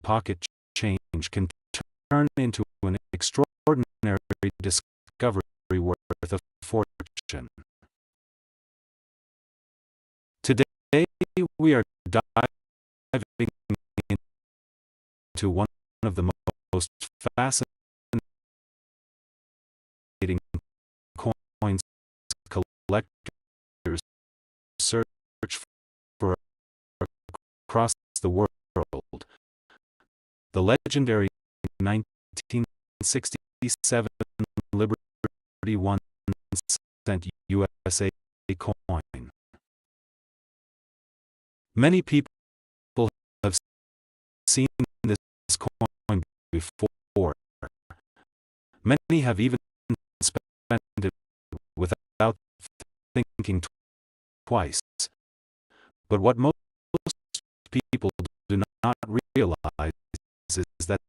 pocket change can turn into an extraordinary discovery worth a fortune. Today, we are diving into one of the most fascinating coins collectors search for across the world. The legendary 1967 Liberty 1 cent USA coin. Many people have seen this coin before. Many have even spent it without thinking twice. But what most people do not realize is that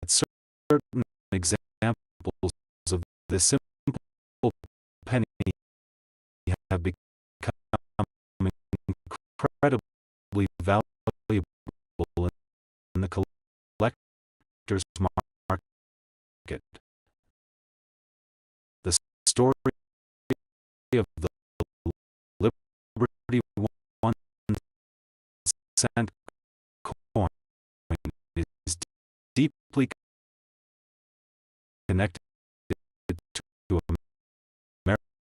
certain examples of the simple penny have become incredibly valuable in the collector's market. The story of the Liberty 1 cent coin is deeply connected to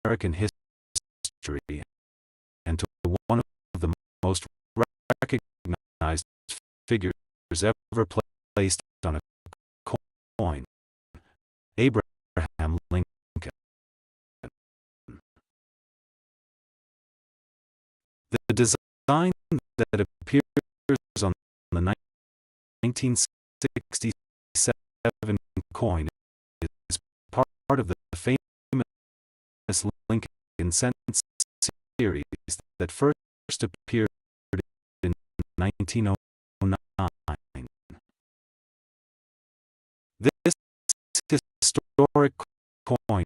American history and to one of the most recognized figures ever placed on a coin, Abraham Lincoln. The design that appears on the 1967 coin is part of the famous Lincoln cent series that first appeared in 1909. This historic coin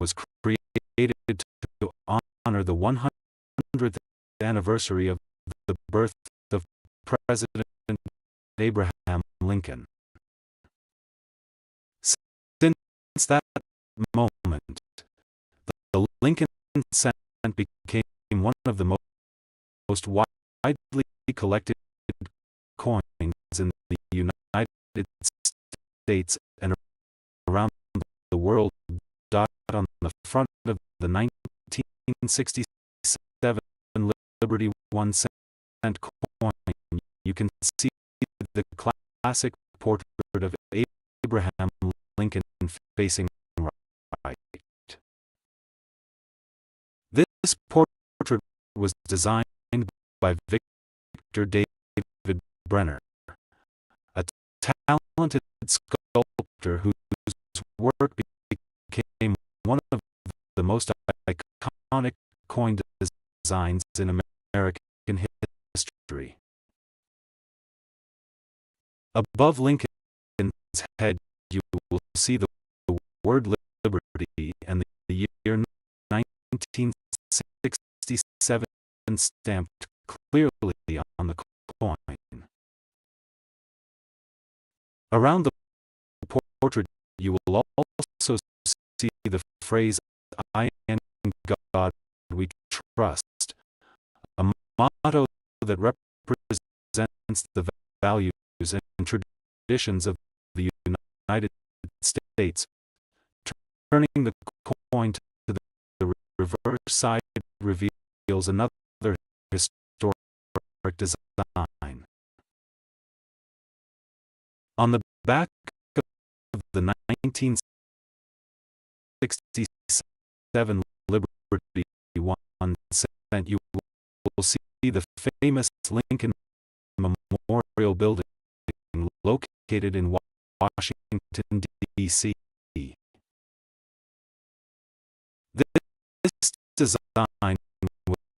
was created to honor the 100th anniversary of the birth of President Abraham Lincoln. Since that moment, the Lincoln cent became one of the most widely collected coins in the United States and around the world. On the front of the 1967 Liberty 1 cent coin, you can see the classic portrait of Abraham Lincoln facing right. This portrait was designed by Victor David Brenner, a talented sculptor whose work became one of the most iconic coin designs in American history. Above Lincoln's head, you will see the word Liberty and the year 1967 stamped clearly on the coin. Around the portrait, you will also see the phrase, "I and God we trust," a motto that represents the values and traditions of the United States. Turning the coin to the reverse side reveals another historic design. On the back of the 1967 Liberty 1 cent, you will see the famous Lincoln Memorial Building located in Washington, D.C. This design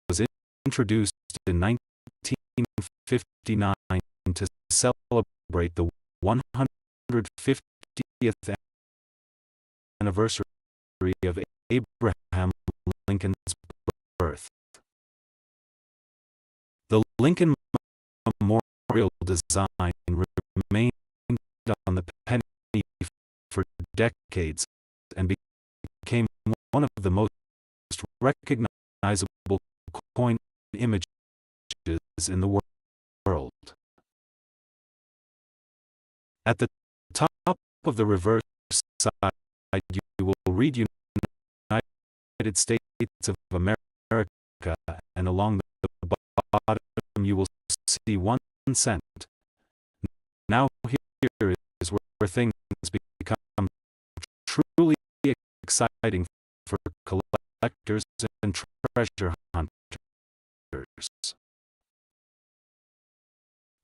was introduced in 1959 to celebrate the 150th anniversary of Abraham Lincoln's birth. The Lincoln Memorial design remains the penny for decades and became one of the most recognizable coin images in the world. At the top of the reverse side, you will read United States of America, and along the bottom you will see 1 cent. Now here is where things become truly exciting for collectors and treasure hunters.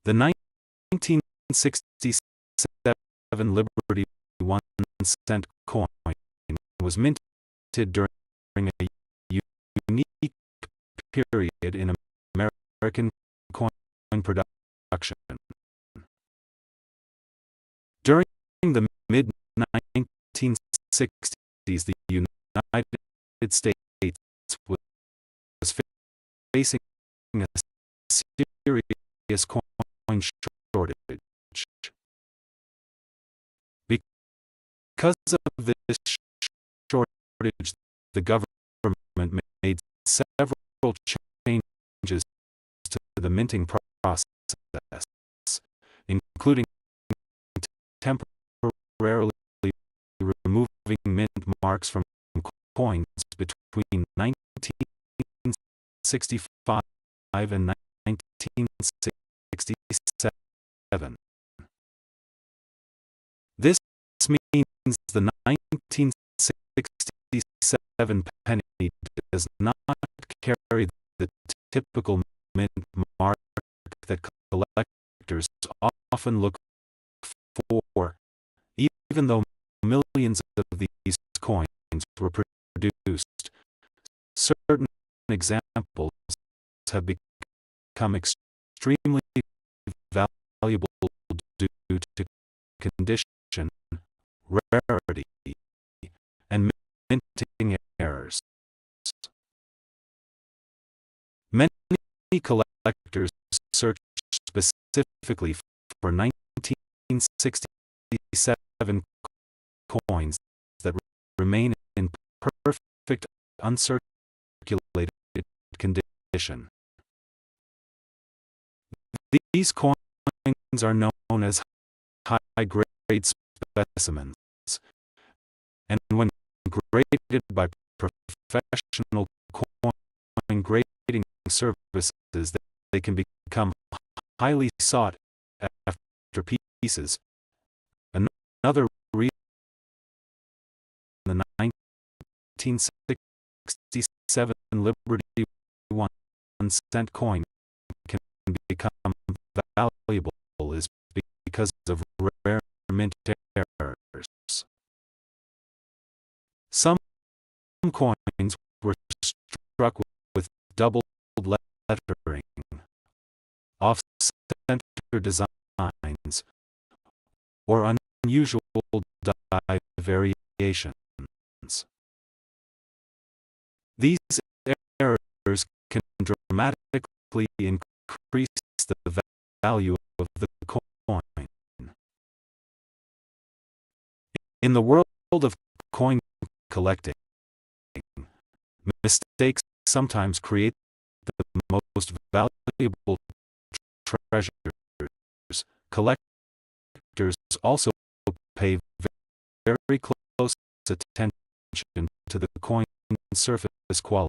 The 1967 Liberty 1 cent coin was minted during a unique period in American coin production. During the mid-1960s, the United States was facing a serious coin shortage. Because of this shortage, the government made several changes to the minting process, including temporarily removing mint marks from coins between 1965 and 1967. This means the 1967 penny does not carry the typical mint mark that collectors often look for, even though millions of these coins were produced. Certain examples have become extremely valuable due to condition, rarity, and minting errors. Many collectors search specifically for 1967 coins that remain in perfect, uncirculated condition. These coins are known as high-grade specimens, and when graded by professional coin grading services, they can become highly sought after pieces. Another reason the 1967 Liberty 1 cent coin can become valuable is because of rare mint errors. Some coins were struck with double lettering, off-center designs, or unusual die variations. These errors can dramatically increase the value of the coin. In the world of coin collecting, mistakes sometimes create the most valuable treasures. Collectors also pay very close attention to the coin surface quality.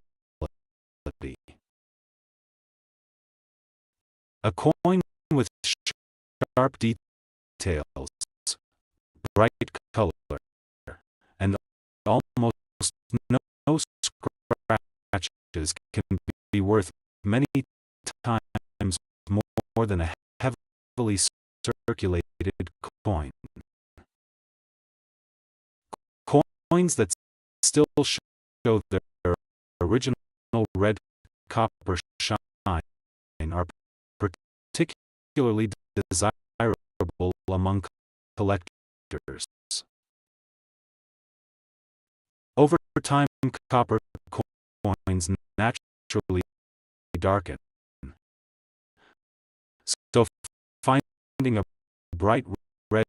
A coin with sharp details, bright color, and almost no scratches can be worth many times more than a heavily circulated coin. Coins that still show their original red copper shine are particularly desirable among collectors. Over time, copper coins naturally darken. So finding a bright red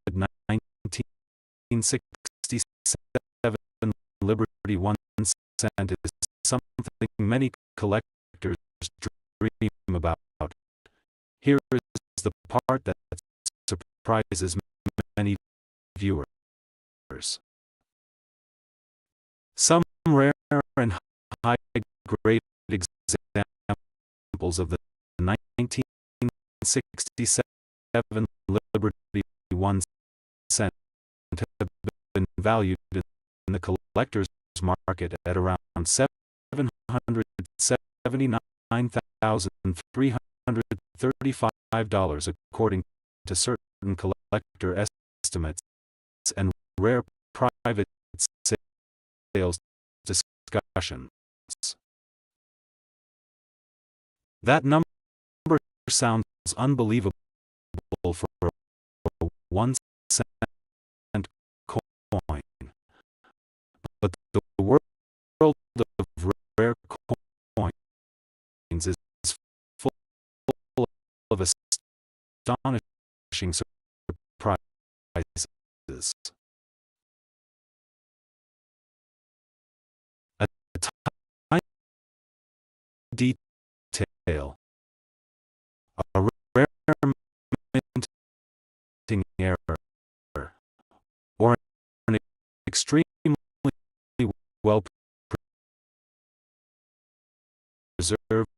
1967 Liberty 1 cent is something many collectors dream about. Here is the part that surprises many viewers. Some rare and high-grade examples of the 1967 Liberty 1 cent have been valued in the collector's market at around $779,335 according to certain collector estimates and rare private sales discussions. That number sounds unbelievable for a 1 cent coin, but the world of rare coins is full of astonishing surprises. A tiny detail, a rare minting error, or an extremely well preserved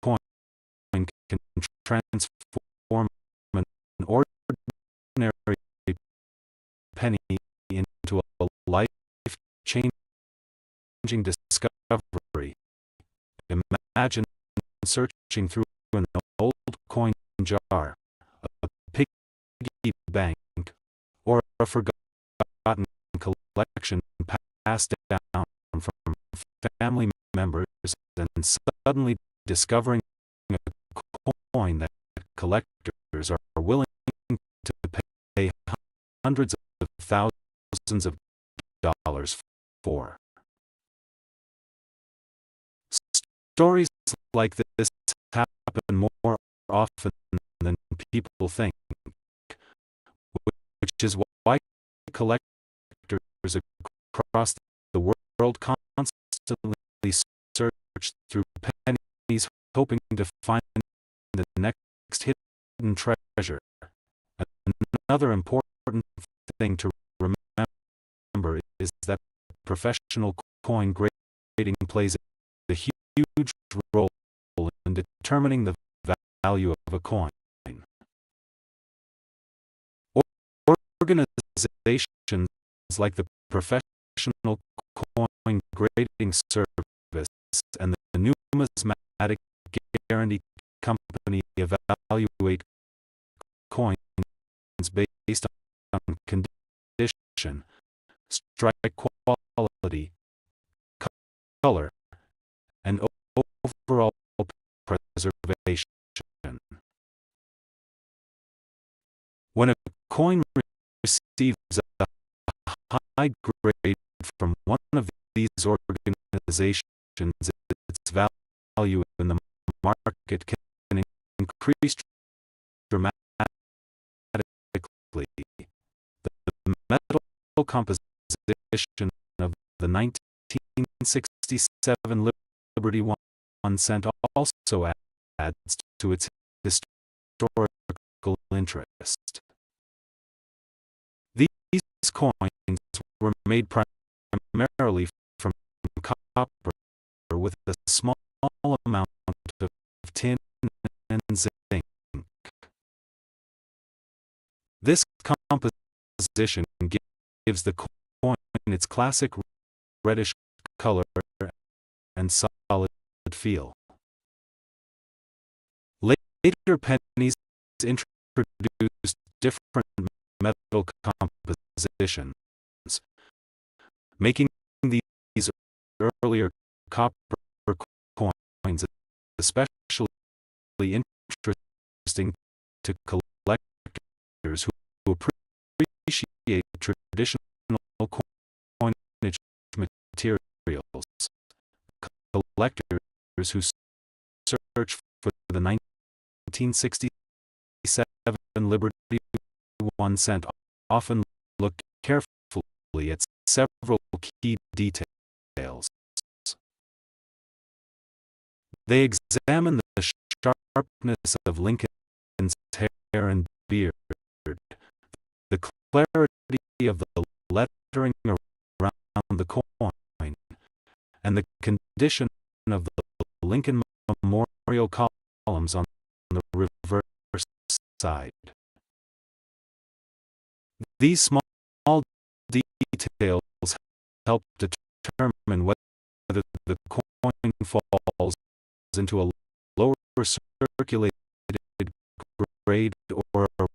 coin can transform an ordinary penny into a life-changing discovery. Imagine searching through an old coin jar, a piggy bank, or a forgotten collection passed down from family members, and suddenly discovering a coin that collectors are willing to pay hundreds of thousands of dollars for. Stories like this happen more often than people think, which is why collectors across the world constantly search through pennies, hoping to find the next hidden treasure. Another important thing to remember is that professional coin grading plays a huge role in determining the value of a coin. Organizations like the Professional Coin Grading Service and the Numismatic Guarantee Company evaluate coins based on condition, strike quality, color, and overall preservation. When a coin receives a high grade from one of these organizations, its value in the market can increase dramatically. The metal composition of the 1967 Liberty 1 cent also adds to its historical interest. These coins were made primarily from copper with a small amount of tin and zinc. This composition gives the coin its classic reddish color and solid feel. Later pennies introduced different metal compositions, making these earlier copper coins especially interesting to collectors who appreciate traditional coinage materials. Collectors who search for the 1967 Liberty 1 cent often look at several key details. They examine the sharpness of Lincoln's hair and beard, the clarity of the lettering around the coin, and the condition of the Lincoln memorial columns on the reverse side. These small details help determine whether the coin falls into a lower circulated grade or a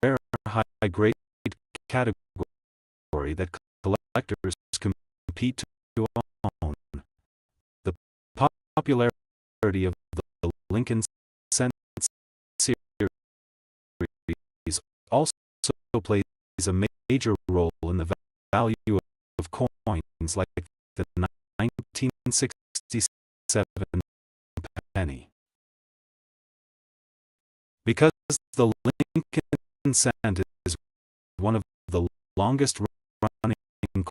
rare high-grade category that collectors compete to own. The popularity of the Lincoln cent series also plays a major role in the value of coins like the 1967 penny. Because the Lincoln cent is one of the longest-running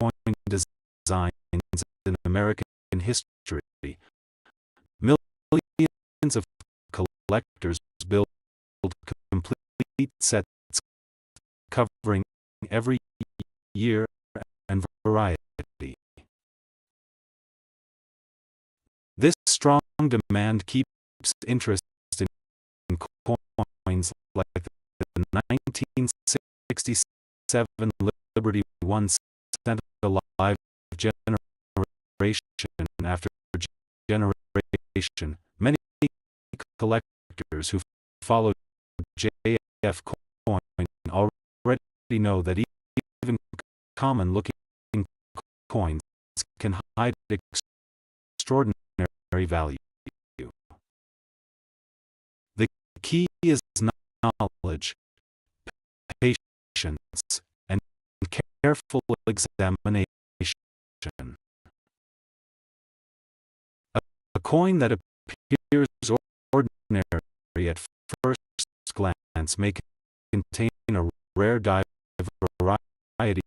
coin designs in American history, millions of collectors build complete sets covering every year and variety. This strong demand keeps interest in coins like the 1967 Liberty 1 cent alive generation after generation. Many collectors who follow JF coin already know that even common-looking coins can hide extraordinary value. The key is knowledge, patience, and careful examination. A coin that appears ordinary at first glance may contain a rare die variety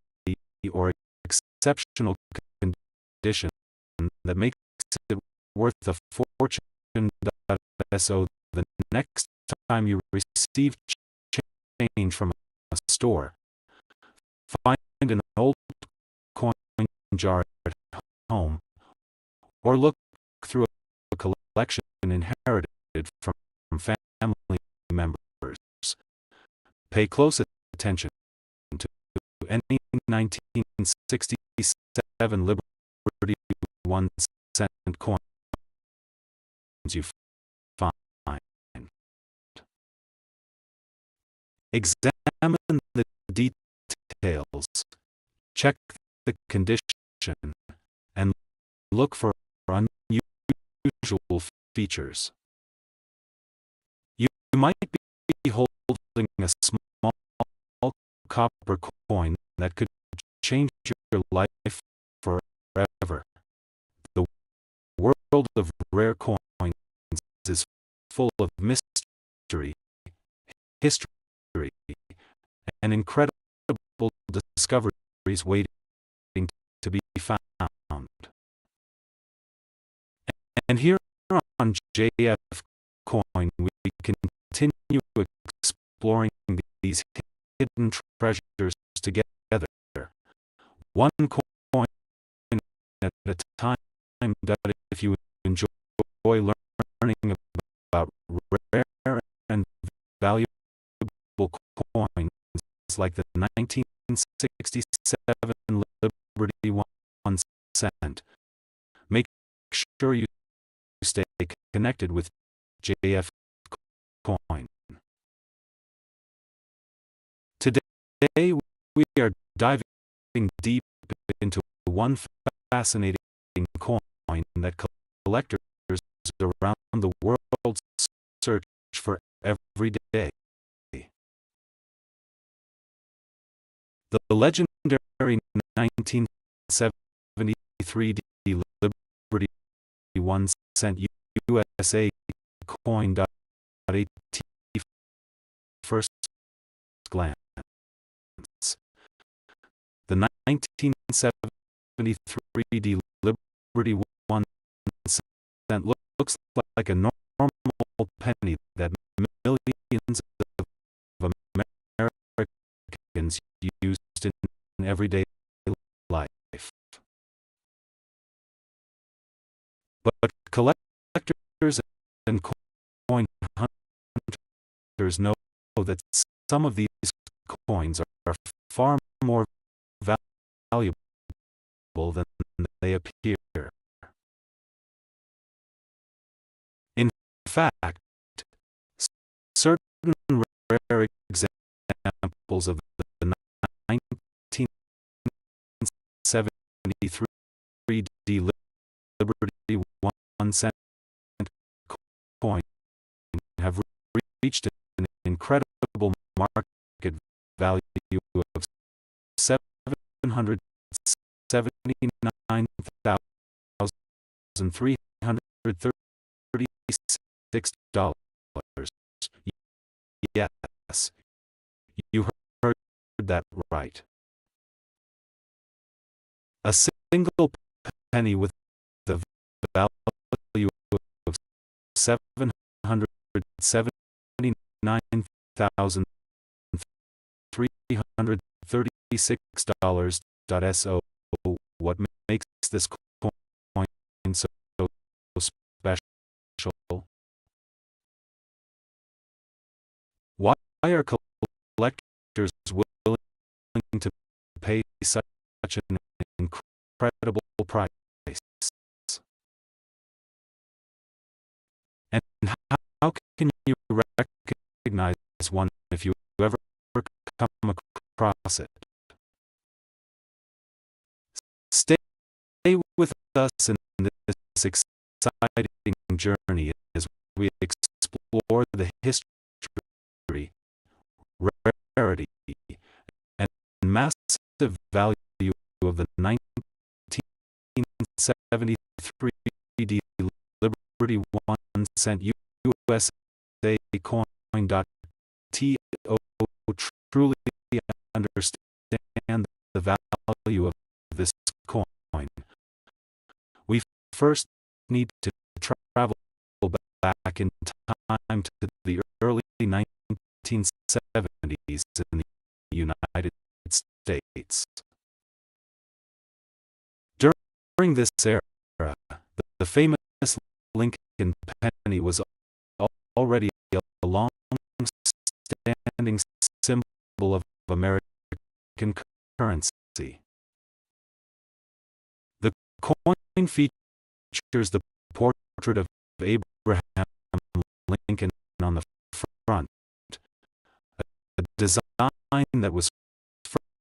or exceptional condition that makes it worth a fortune. So the next time you receive change from a store, find an old coin jar at home, or look through a collection inherited from family members. Pay close attention to any 1967 Liberty 1 cent coins you find. Examine the details, check the condition, and look for unusual features. You might be holding a small copper coin that could change your life forever. The world of rare coins is full of mystery, history, and incredible discoveries waiting to be found. And here on JF Coin, we continue exploring these hidden treasures together, one coin at a time. If you enjoy learning about rare and valuable coins like the 1967 Liberty 1 cent, make sure you stay connected with JF Coin. Today we are diving deep into one fascinating coin that collectors around the world search for every day. The legendary 1973 Liberty 1 cent USA coin. At first glance, The 1973 Liberty 1 cent looks like a normal penny that millions of Americans used in everyday life. But collectors and coin hunters know that some of these coins are far more valuable than they appear. In fact, certain rare examples of the 1973 Liberty 1 cent coin have reached an incredible market value of $779,336. Yes, you heard that right. A single penny with the value of $779,336. What makes this coin so special? Why are collectors willing to pay such an incredible price? And how can you recognize one if you ever come across it? Stay with us in this exciting journey as we explore the history, rarity, and massive value of the 1973 Liberty 1 cent USA coin. Truly understand the value of this coin, we first need to travel back in time to the early 1970s in the United States. During this era, the famous Lincoln penny was already a long-standing symbol of American currency. The coin features the portrait of Abraham Lincoln on the front, a design that was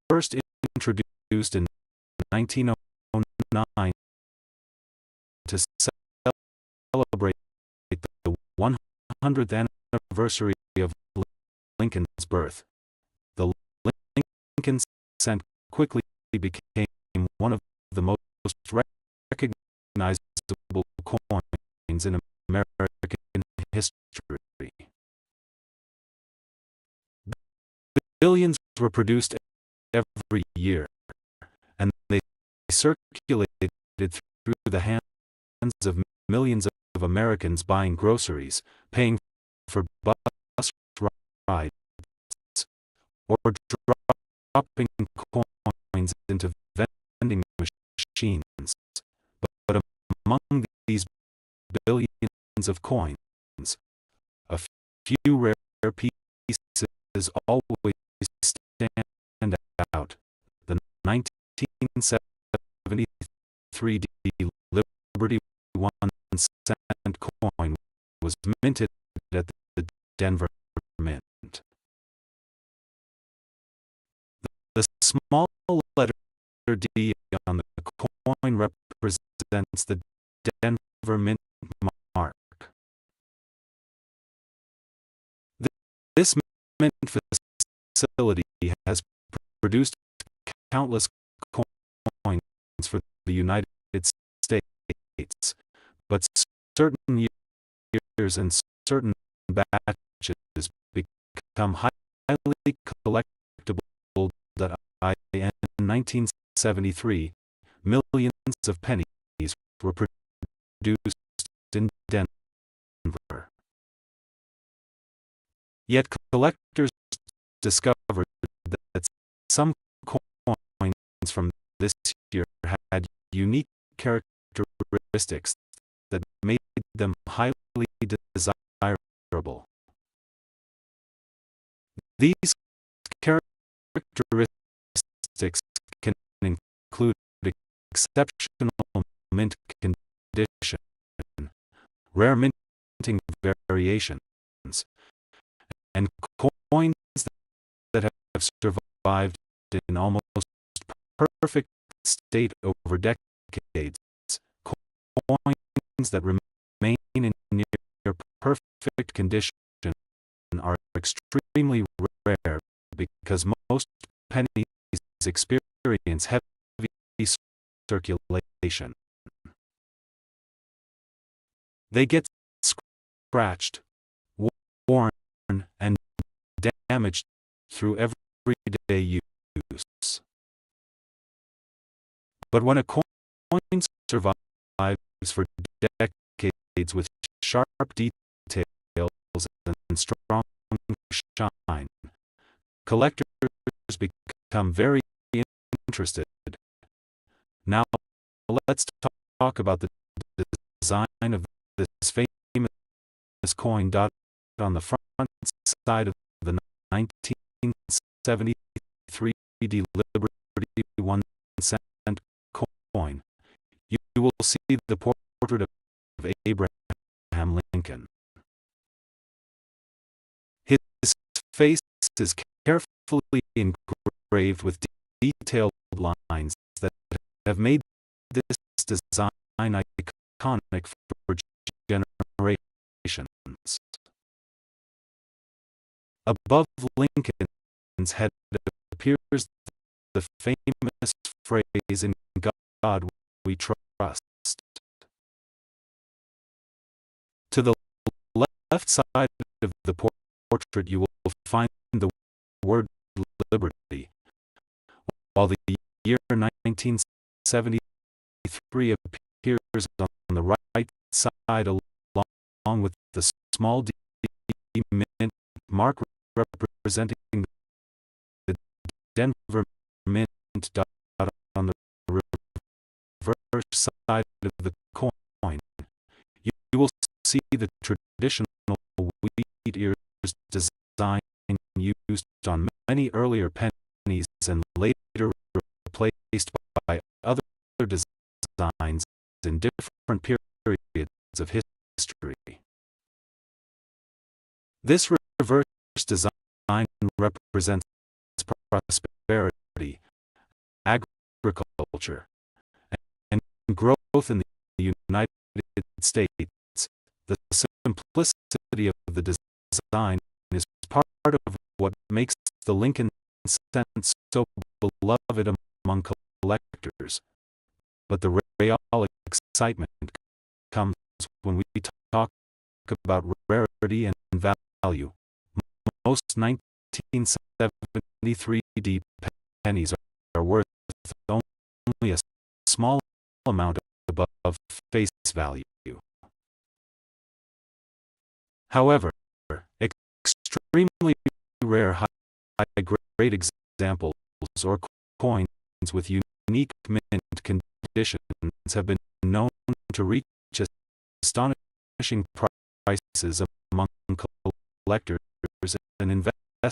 first introduced in 1909 to celebrate the 100th anniversary of Lincoln's birth. The Lincoln cent quickly became one of the most recognizable coins in American history. Billions were produced every year, and they circulated through the hands of millions of Americans buying groceries, paying for bus rides, or dropping coins into vending machines. But among these billions of coins, a few rare pieces always stand out. The 1973 Liberty 1 cent coin was minted at the Denver Mint. The small letter D on the coin represents the Denver Mint mark. This mint facility has produced countless coins for the United States, but certain years and certain batches become highly collectible. In 1973, millions of pennies were produced in Denver. Yet collectors discovered that some coins from this year had unique characteristics that made them highly desirable. These characteristics can include exceptional mint condition, rare minting variations, and coins that have survived in almost perfect state over decades, coins that remain in near perfect condition are extremely rare because most pennies experience heavy circulation. They get scratched, worn, and damaged through everyday use. But when a coin survives for decades with sharp details and strong shine, collectors become very interested. Now, let's talk about the design of this famous coin dotted on the front side of the 1973 Liberty 1 cent coin. You will see the portrait of Abraham Lincoln. His face is carefully engraved with detailed lines that have made this design iconic for generations. Above Lincoln's head appears the famous phrase, "In God we trust." To the left side of the portrait you will find the word liberty, while the year 1973 appears on the right side along with the small D mint mark representing the Denver Mint dot on the reverse side of the coin. You will see the traditional wheat ears design used on many earlier pennies and later replaced by other designs in different periods of history. This reverse design represents prosperity, agriculture, and growth in the United States. The simplicity of the design is part of what makes the Lincoln cent so beloved among collectors. But the real excitement comes when we talk about rarity and value. Most 1973 pennies are worth only a small amount above face value. However, extremely rare high-grade examples or coins with unique mint conditions have been known to reach astonishing prices among collectors and investors.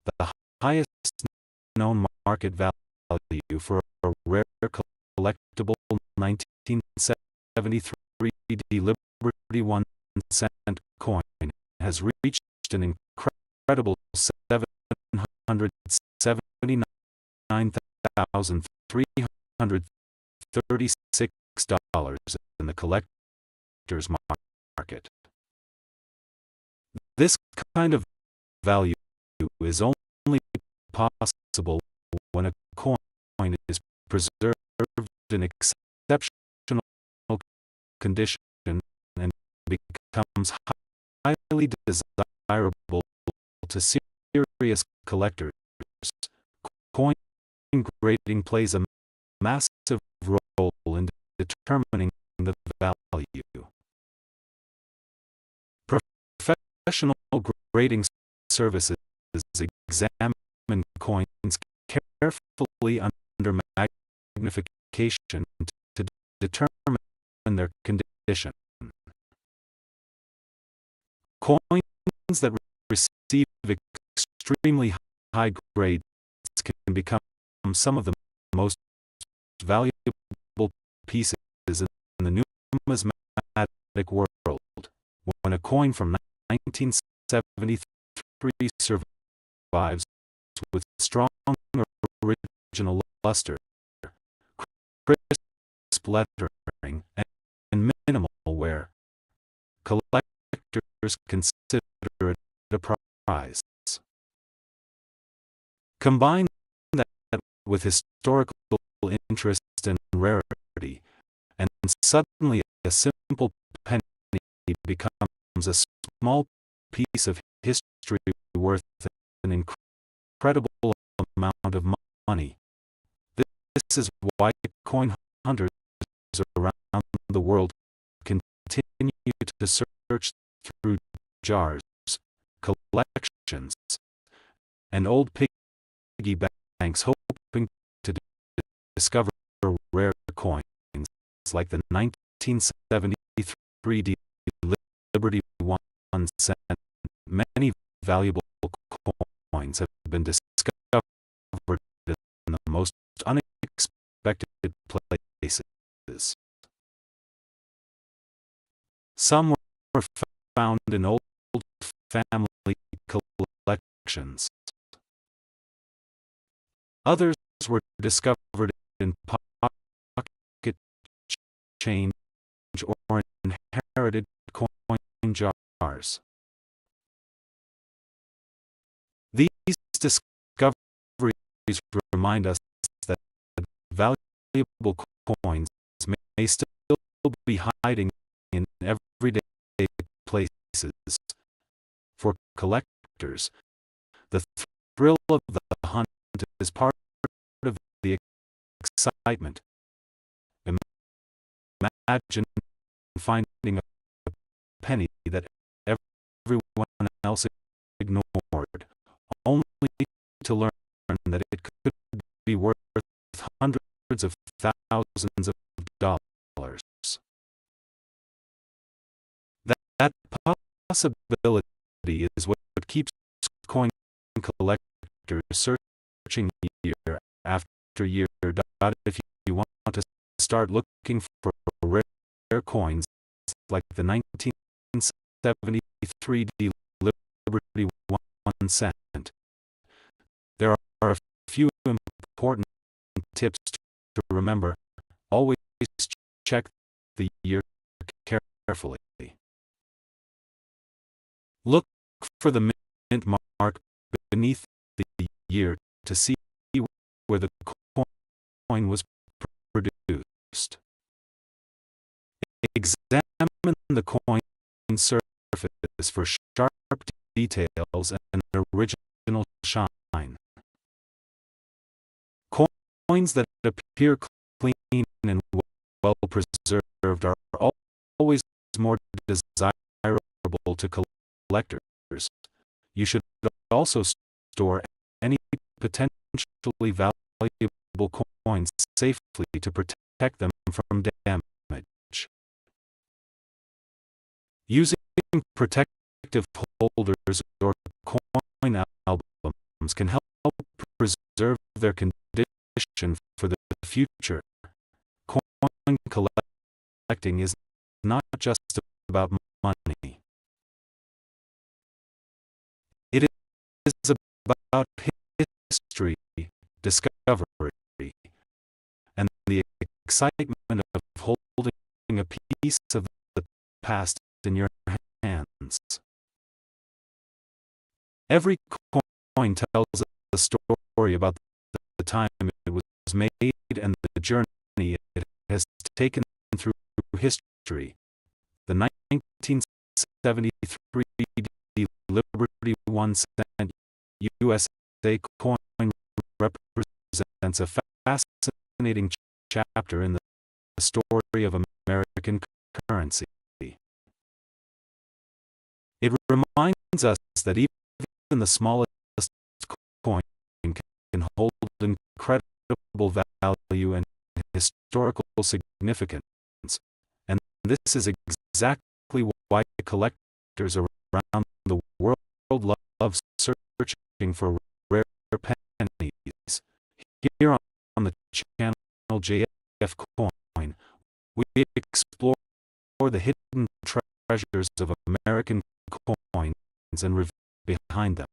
The highest known market value for a rare collectible 1973 Liberty 1 cent coin has reached an incredible $799,336 in the collector's market. This kind of value is only possible when a coin is preserved in exceptional condition and becomes highly desirable to serious collectors. Coins grading plays a massive role in determining the value. Professional grading services examine coins carefully under magnification to determine their condition. Coins that receive extremely high grades can become some of the most valuable pieces in the numismatic world. When a coin from 1973 survives with strong original luster, crisp lettering, and minimal wear, collectors consider it a prize. Combine that with historical interest and rarity, and suddenly a simple penny becomes a small piece of history worth an incredible amount of money. This is why coin hunters around the world continue to search through jars, collections, and old piggy banks, hoping to discover rare coins like the 1973 Liberty 1 cent. Many valuable coins have been discovered in the most unexpected places. Some were found in old family collections. Others were discovered in pocket change or inherited coin jars. These discoveries remind us that valuable coins may still be hiding in everyday places. For collectors, the thrill of the hunt is part of the excitement. Imagine finding a penny that everyone else ignored, only to learn that it could be worth hundreds of thousands of dollars. That possibility is what keeps coin collectors searching year after year. If you want to start looking for rare coins like the 1973 Liberty 1 cent, there are a few important tips to remember. Always check the year carefully. Look for the mint mark beneath the year to see where the coin was produced. Examine the coin surface for sharp details and original shine. Coins that appear clean and well preserved are always more desirable to collectors. You should also store any potentially valuable coins safely to protect them from damage. Using protective holders or coin albums can help preserve their condition for the future. Coin collecting is not just about money. It is about history, discovery, and the excitement of holding a piece of the past in your hands. Every coin tells a story about the time it was made and the journey it has taken through history. The 1973 Liberty 1 cent USA coin represents represents a fascinating chapter in the story of American currency. It reminds us that even the smallest coin can hold incredible value and historical significance, and this is exactly why collectors around the world love searching for rare pennies. Here on the channel JF Coin, we explore the hidden treasures of American coins and reveal behind them.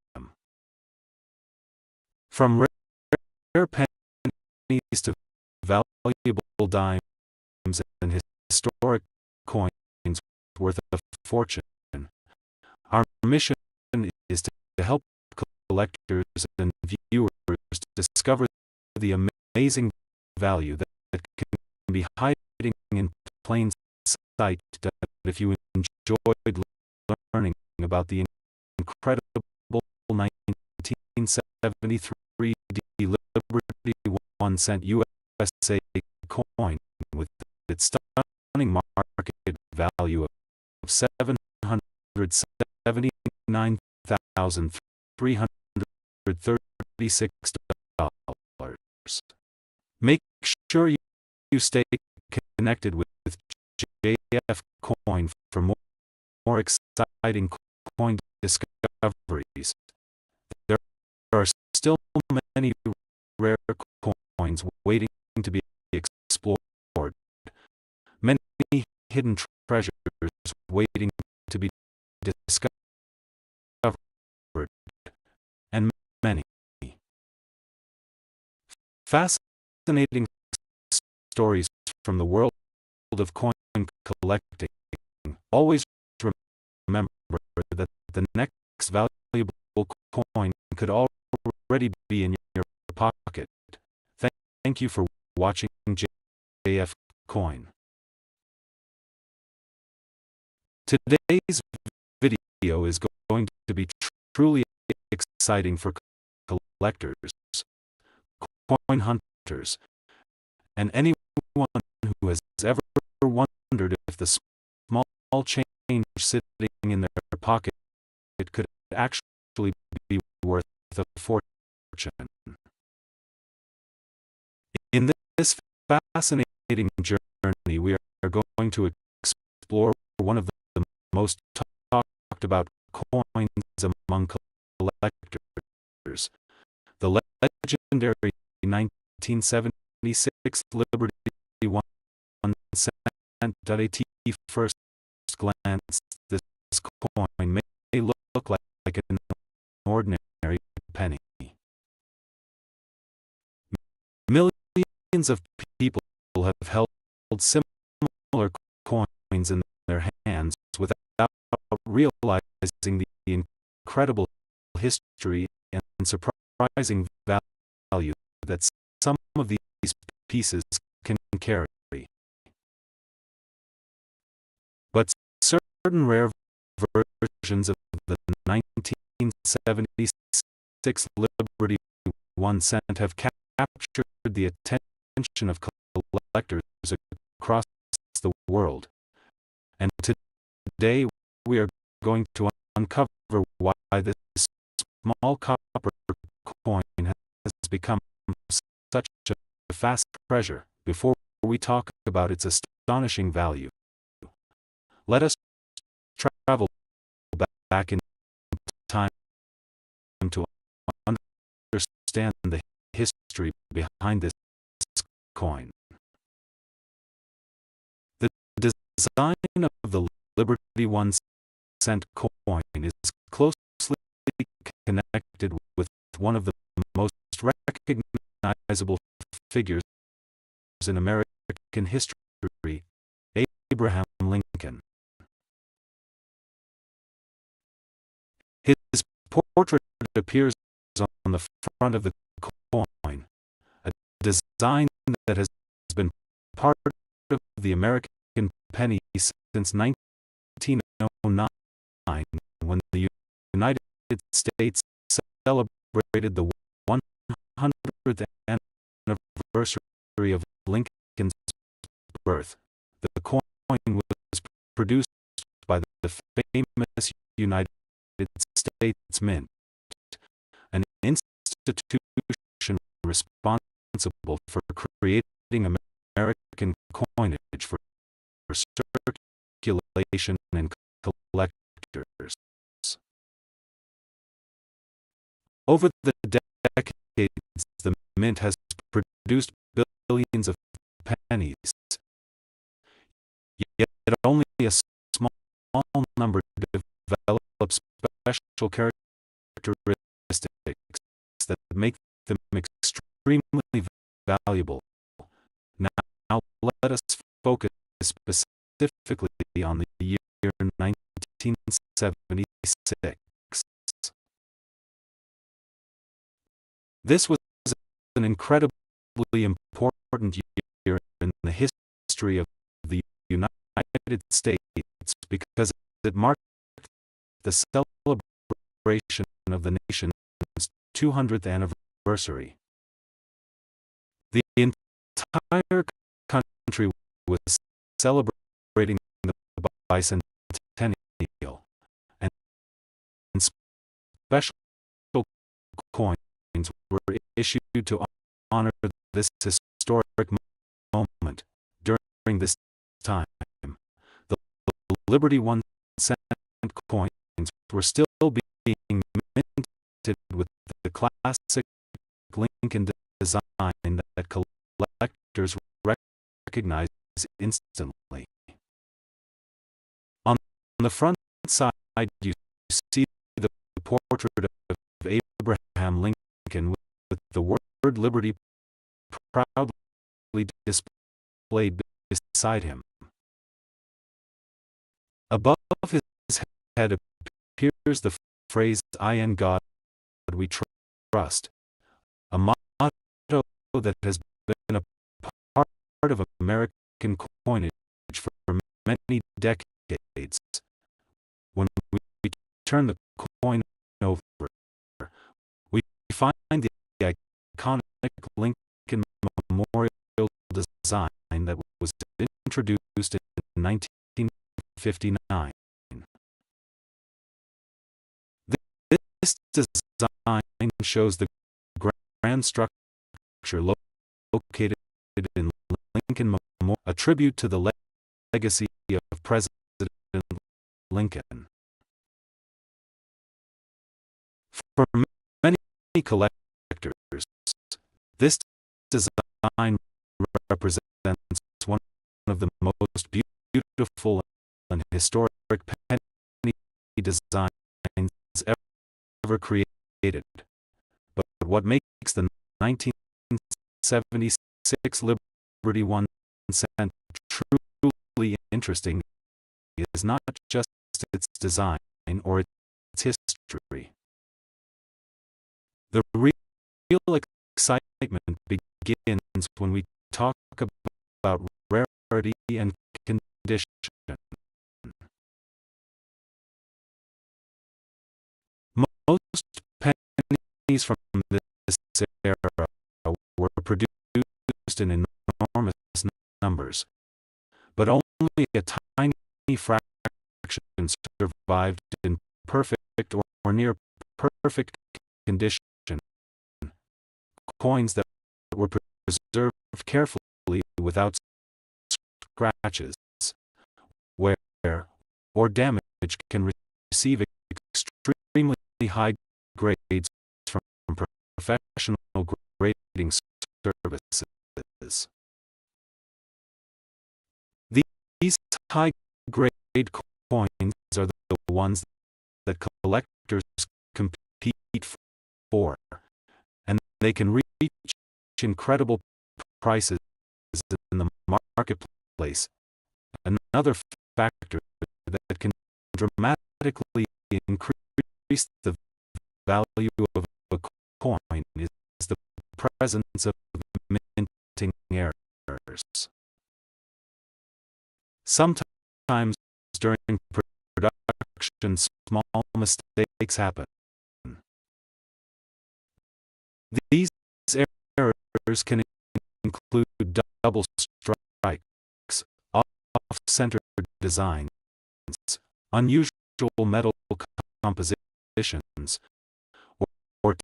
From rare pennies to valuable dimes and historic coins worth a fortune, our mission is to help collectors and viewers discover the amazing value that can be hiding in plain sight. That if you enjoyed learning about the incredible 1973 Liberty 1 cent USA coin with its stunning market value of $779,336. Make sure you stay connected with JF Coin for more exciting coin discoveries. There are still many rare coins waiting to be explored, many hidden treasures waiting to be discovered, and many fascinating stories from the world of coin collecting. Always remember that the next valuable coin could already be in your pocket. Thank you for watching JF Coin. Today's video is going to be truly exciting for collectors, coin hunters, and anyone who has ever wondered if the small change sitting in their pocket could actually be worth a fortune. In this fascinating journey, we are going to explore one of the most talked about coins among collectors, the legendary 1976 Liberty 1 cent. At first glance, this coin may look like an ordinary penny. Millions of people have held similar coins in their hands without realizing the incredible history and surprising value that some of these pieces can carry. But certain rare versions of the 1976 Liberty 1 cent have captured the attention of collectors across the world. And today we are going to uncover why this small copper coin has become such a fast treasure. Before we talk about its astonishing value, let us travel back in time to understand the history behind this coin. The design of the Liberty 1 cent coin is closely connected with one of the most recognizable figures in American history, Abraham Lincoln. His portrait appears on the front of the coin, a design that has been part of the American penny since 1909, when the United States celebrated the 100th anniversary of Lincoln's birth, the coin was produced by the famous United States Mint, an institution responsible for creating American coinage for circulation and collectors. Over the decades, the Mint has produced billions of pennies, yet only a small number develop special characteristics that make them extremely valuable. Now let us focus specifically on the year 1976. This was an incredibly important year in the history of the United States because it marked the celebration of the nation's 200th anniversary. The entire country was celebrating the bicentennial, and special coins were issued to honor this historic moment. During this time, the Liberty 1 cent coins were still being minted with the classic Lincoln design that collectors recognize instantly. On the front side, you see the portrait of Abraham Lincoln with the word Liberty proudly displayed beside him. Above his head appears the phrase, "I and God we trust," a motto that has been a part of American coinage for many decades. When we turn the coin over, we find the iconic Lincoln Memorial design that was introduced in 1959. This design shows the grand structure located in Lincoln Memorial, a tribute to the legacy of President Lincoln. For many collectors, this design represents one of the most beautiful and historic penny designs ever created. But what makes the 1976 Liberty 1 cent truly interesting is not just its design or its history. The real excitement begins when we talk about rarity and condition. Most pennies from this era were produced in enormous numbers, but only a tiny fraction survived in perfect or near perfect condition. Coins that were preserved carefully without scratches, wear, or damage can receive extremely high grades from professional grading services. These high-grade coins are the ones that collectors compete for, and they can reach incredible prices in the marketplace. Another factor that can dramatically increase the value of a coin is the presence of minting errors. Sometimes during production, small mistakes happen. These errors can include double strikes, off-center designs, unusual metal compositions, or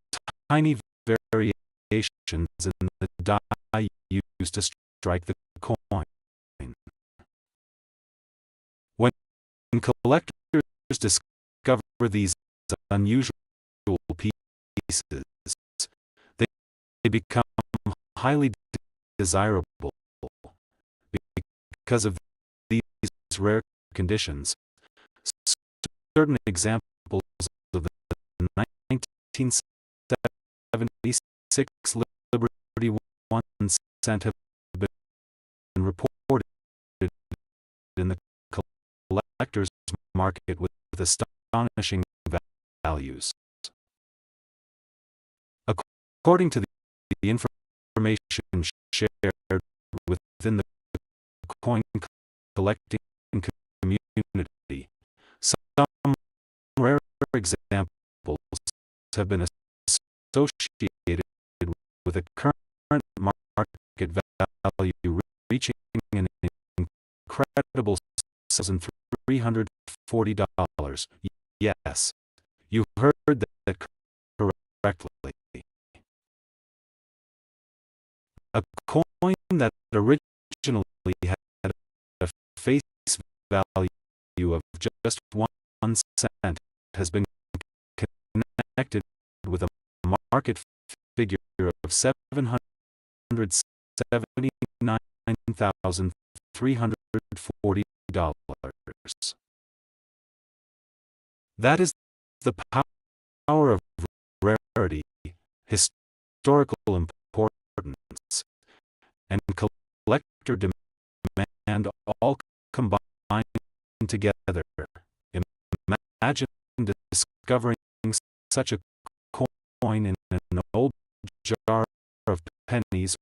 tiny variations in the die used to strike the coin. When collectors discover these unusual pieces, they become highly desirable because of these rare conditions. Certain examples of the 1976 Liberty One cent have been reported in the collector's market with astonishing values. According to the information shared within the coin collecting community, some rare examples have been associated with a current market value reaching an incredible $1,340. Yes, you heard that correctly. A coin that originally had a face value of just 1 cent has been connected with a market figure of $779,340. That is the power of rarity, historical importance, and collector demand all combined together. Imagine discovering such a coin in an old jar of pennies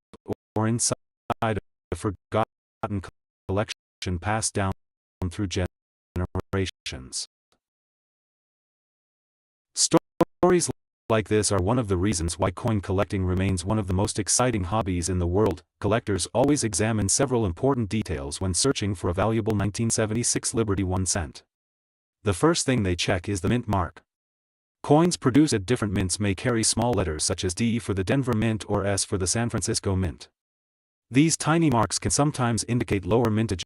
or inside a forgotten collection passed down through generations. Stories like this are one of the reasons why coin collecting remains one of the most exciting hobbies in the world. Collectors always examine several important details when searching for a valuable 1976 Liberty 1 cent. The first thing they check is the mint mark. Coins produced at different mints may carry small letters such as D for the Denver Mint or S for the San Francisco Mint. These tiny marks can sometimes indicate lower mintage.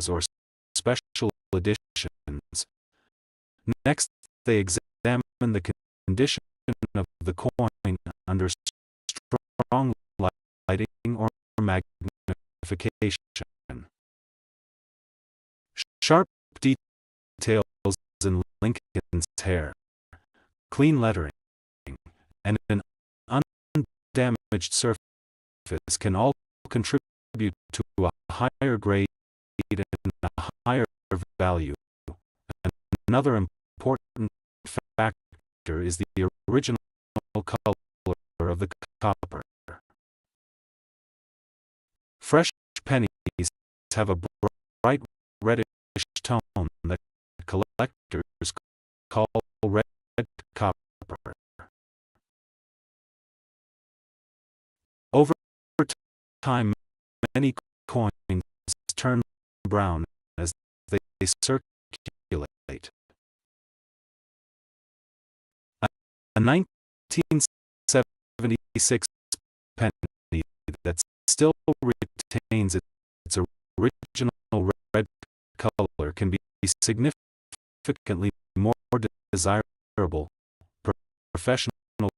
Or special editions. Next, they examine the condition of the coin under strong lighting or magnification. Sharp details in Lincoln's hair, clean lettering, and an undamaged surface can all contribute to a higher grade and a higher value. Another important factor is the original color of the copper. Fresh pennies have a bright reddish tone that collectors call red copper. Over time, many coins turn brown as they circulate. A 1976 penny that still retains its original red color can be significantly more desirable. Professional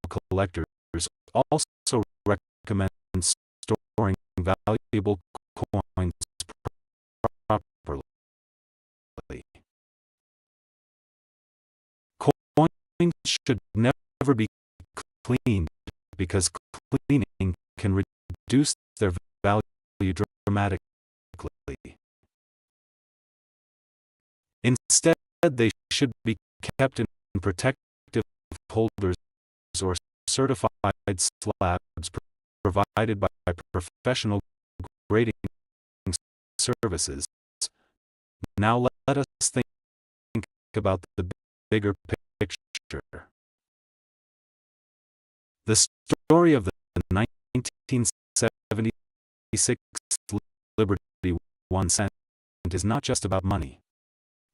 collectors also recommend storing valuable coins properly. should never be cleaned because cleaning can reduce their value dramatically. Instead, they should be kept in protective holders or certified slabs provided by professional grading services. Now let us think about the bigger picture. The story of the 1976 Liberty 1 cent is not just about money.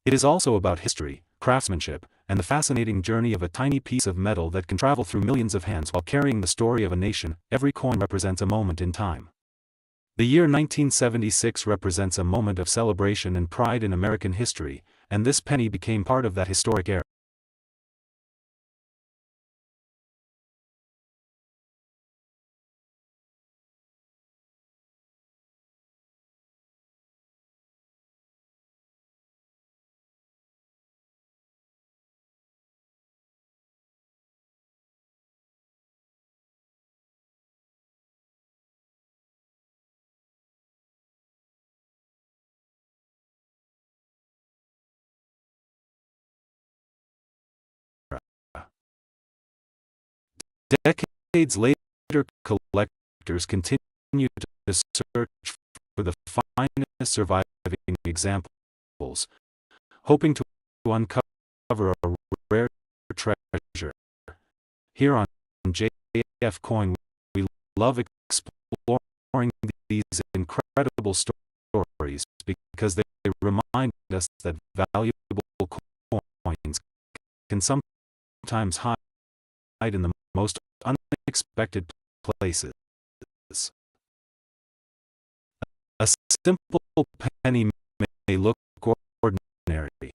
It is also about history, craftsmanship, and the fascinating journey of a tiny piece of metal that can travel through millions of hands while carrying the story of a nation. Every coin represents a moment in time. The year 1976 represents a moment of celebration and pride in American history, and this penny became part of that historic era. Decades later, collectors continue to search for the finest surviving examples, hoping to uncover a rare treasure. Here on JF Coin, we love exploring these incredible stories because they remind us that valuable coins can sometimes hide in the most unexpected places. A simple penny may look ordinary,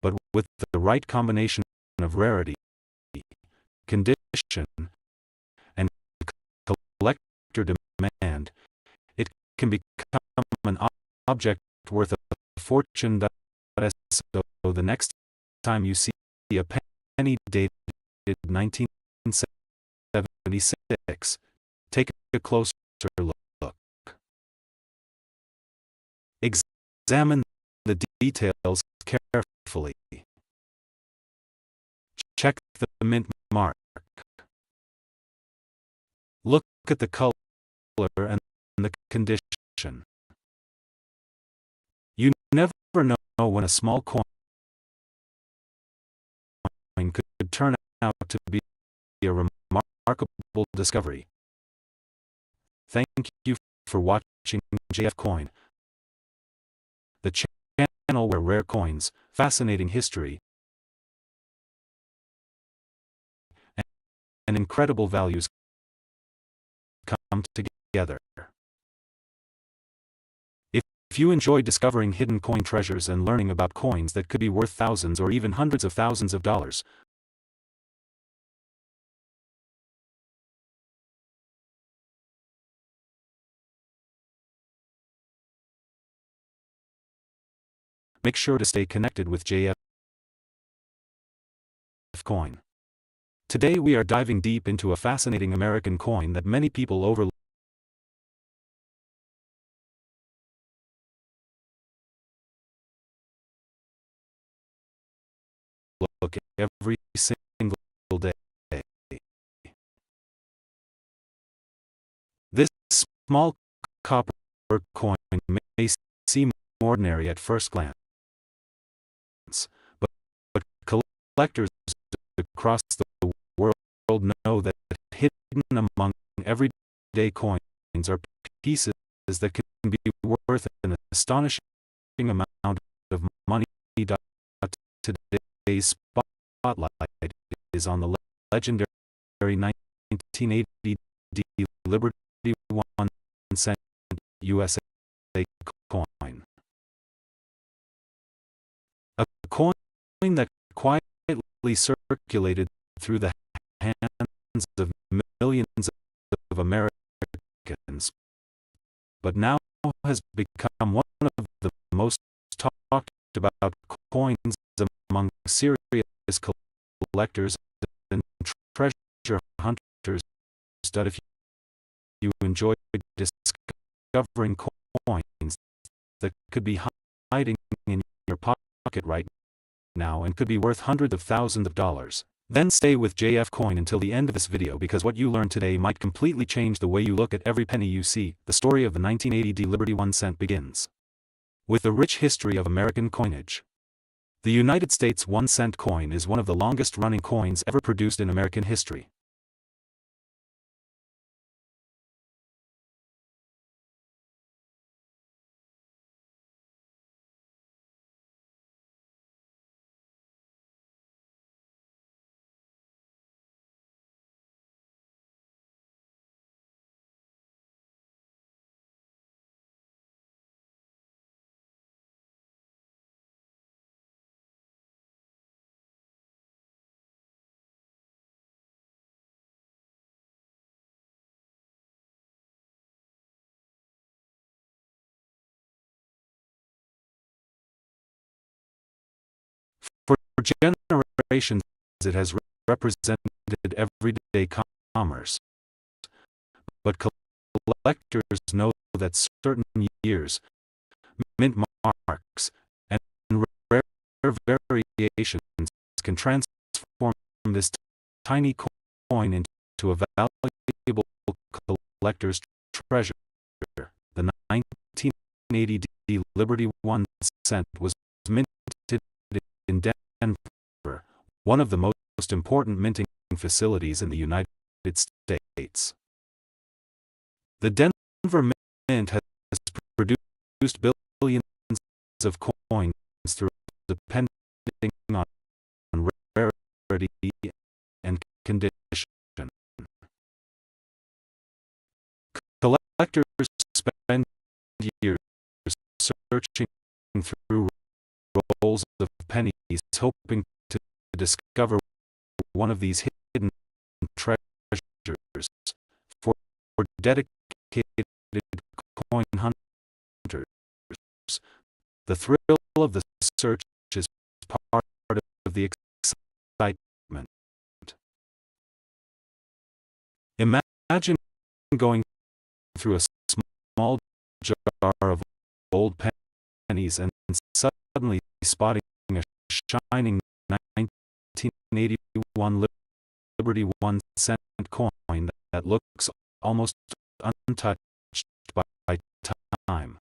but with the right combination of rarity, condition, and collector demand, it can become an object worth a fortune. So the next time you see a penny dated 1976, take a closer look. Examine the details carefully. Check the mint mark. Look at the color and the condition. You never know when a small coin could turn out to be a remarkable discovery. Thank you for watching JF Coin, the channel where rare coins, fascinating history, and incredible values come together. If you enjoy discovering hidden coin treasures and learning about coins that could be worth thousands or even hundreds of thousands of dollars, make sure to stay connected with JF Coin. Today we are diving deep into a fascinating American coin that many people overlook every single day. This small copper coin may seem ordinary at first glance, but collectors across the world know that hidden among everyday coins are pieces that can be worth an astonishing amount of money. Today's spotlight is on the legendary 1980 Liberty 1 cent USA coin. A coin that quietly circulated through the hands of millions of Americans, but now has become one of the most talked about coins among serious collectors and treasure hunters that if you enjoy discovering coins that could be hiding in your pocket right now and could be worth hundreds of thousands of dollars, then stay with JF Coin until the end of this video, because what you learn today might completely change the way you look at every penny you see. The story of the 1980 Liberty 1 cent begins with the rich history of American coinage. The United States 1 cent coin is one of the longest-running coins ever produced in American history. For generations, it has represented everyday commerce. But collectors know that certain years, mint marks, and rare variations can transform this tiny coin into a valuable collector's treasure. The 1980 Liberty 1 cent was minted in Denver, one of the most important minting facilities in the United States. The Denver Mint has produced billions of coins through depending on rarity and condition. Collectors spend years searching through rolls of pennies, hoping to discover one of these hidden treasures. For dedicated coin hunters, the thrill of the search is part of the excitement. Imagine going through a small jar of old pennies and suddenly spotting a shining 1981 Liberty 1 cent coin that looks almost untouched by time.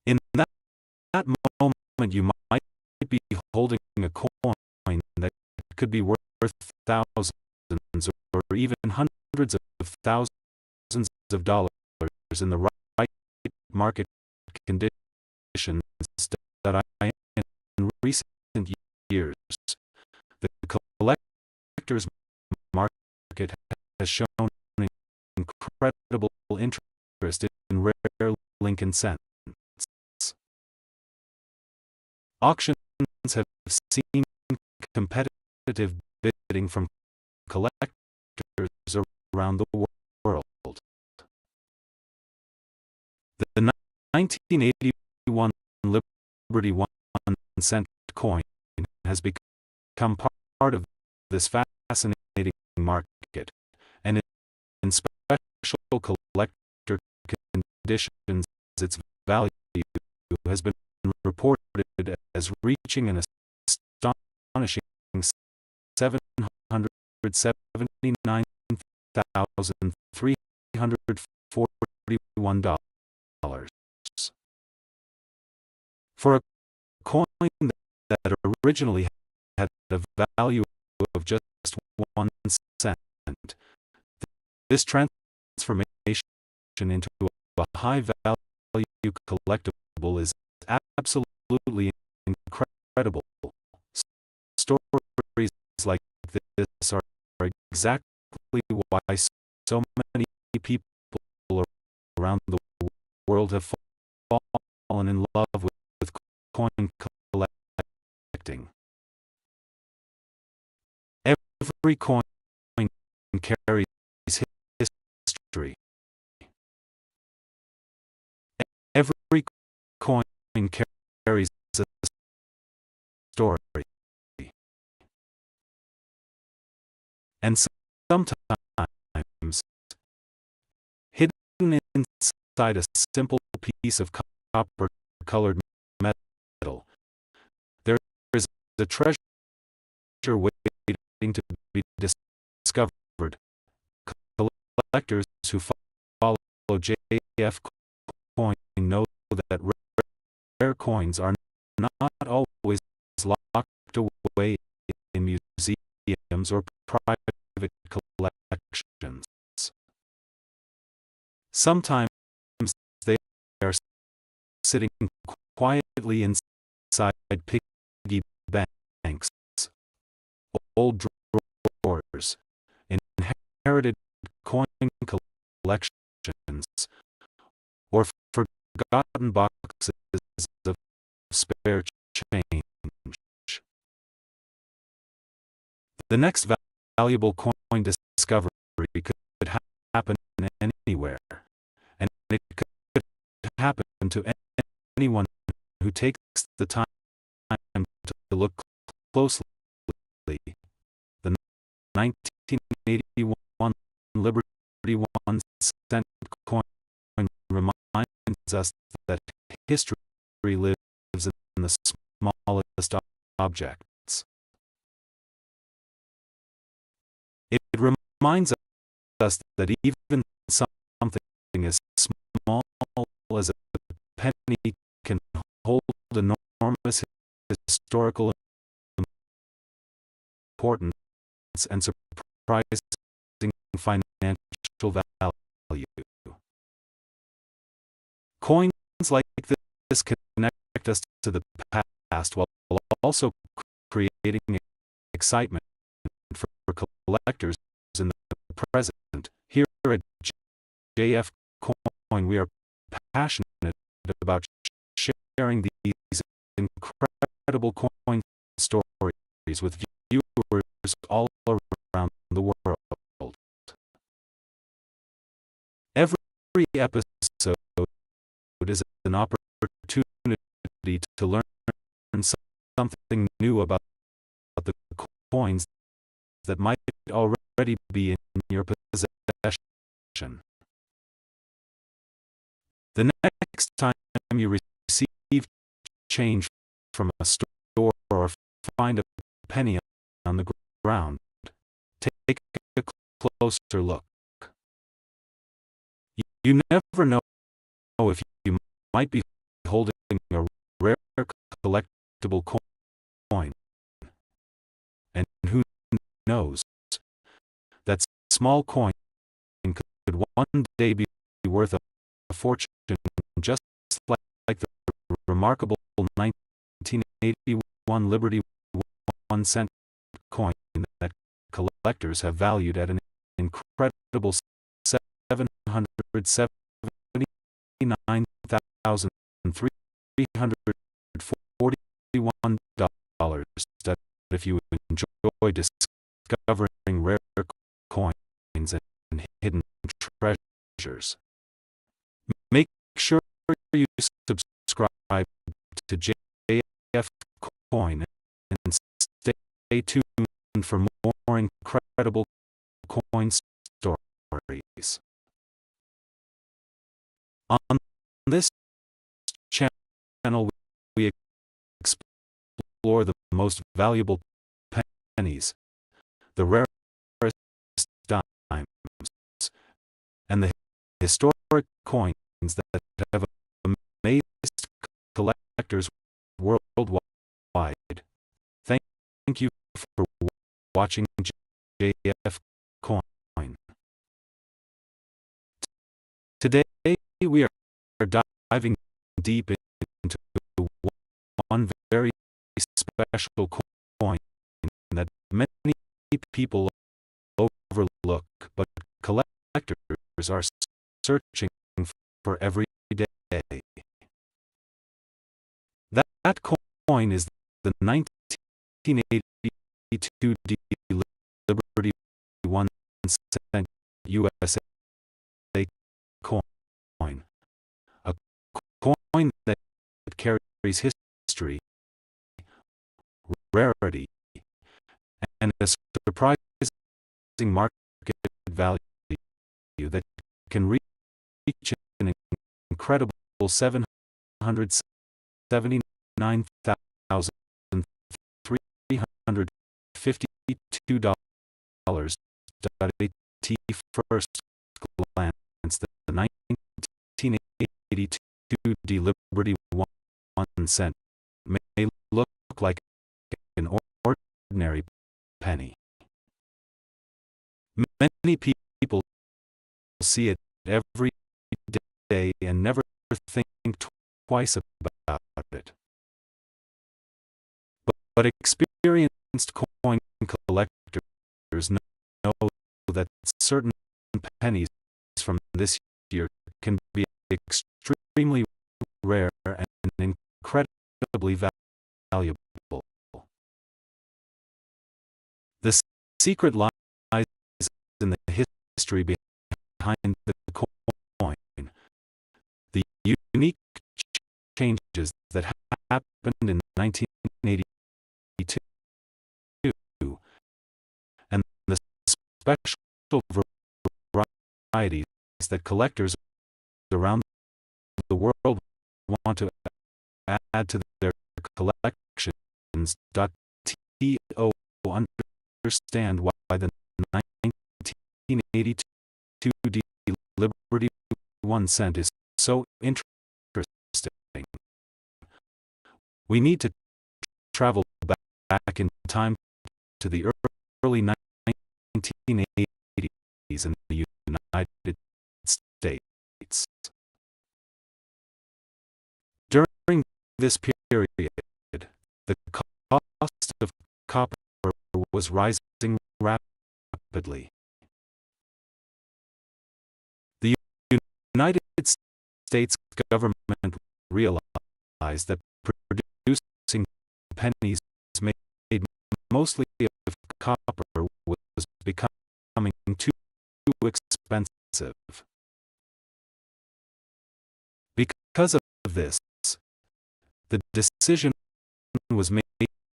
In that moment, you might be holding a coin that could be worth thousands or even hundreds of thousands of dollars in the right market conditions that in recent years, the collector's market has shown incredible interest in rare Lincoln cents. Auctions have seen competitive bidding from collectors around the world. The 1981 Liberty 1 cent coin has become part of this fascinating market, and in special collector conditions, its value has been reported as reaching an astonishing $779,341. For a coin that originally had a value of just 1 cent, this transformation into a high-value collectible is absolutely incredible. Stories like this are exactly why so many people around the world have fallen in love with coin collecting. Every coin carries history. Every coin carries a story. And sometimes, hidden inside a simple piece of copper-colored metal, there is a treasure waiting to be discovered. Collectors who follow JF coin know that rare coins are not always locked away in museums or private collections. Sometimes they are sitting quietly inside piggy banks, old drawers, inherited coin collections, or forgotten boxes of spare change. The next valuable coin discovery could happen anywhere, and it could happen to anyone who takes the time to look closely. The 1981 Liberty 1 cent coin reminds us that history lives in the smallest objects. It reminds us that even something as small as a penny can hold enormous historical importance and surprising financial value. Coins like this connect us to the past while also creating excitement for collectors in the present. Here at JF Coin, we are passionate about sharing these incredible coin stories with viewers all around the world. Every episode is an opportunity to learn something new about the coins that might already be in your possession. The next time you receive change from a store or find a penny on the ground, take a closer look. You never know if you might be holding a rare collectible coin. And who knows, that small coin could one day be worth a fortune, just like the remarkable 1981 Liberty 1 cent coin that collectors have valued at an incredible $779,341. That if you enjoy discovering rare coins and hidden treasures, make sure you subscribe to JF Coin and stay tuned for more incredible coin stories. On this channel, we explore the most valuable pennies, the rarest dimes, and the historic coins that have amazed collectors worldwide. Thank you for watching JF Coin. Today we are diving deep into one very special coin that many people overlook, but collectors are searching for every day. That coin is the 1982 Liberty 1 cent USA coin. A coin that carries history, rarity, and a surprising market value that can reach an incredible $779,352. At first glance, the 1982 Liberty 1 cent may look like an ordinary penny. Many people see it every day and never think twice about it. But experienced coin collectors know that certain pennies from this year can be extremely rare and incredibly valuable. The secret lies in the history behind the coin, the unique changes that happened in 1982, and the special varieties that collectors around the world want to add to their collections. To understand why the 1982 Liberty 1 cent is so interesting, we need to travel back in time to the early 1980s in the United States. During this period, the cost of copper was rising rapidly. The United States government realized that producing pennies made mostly of copper was becoming too expensive. Because of this, the decision was made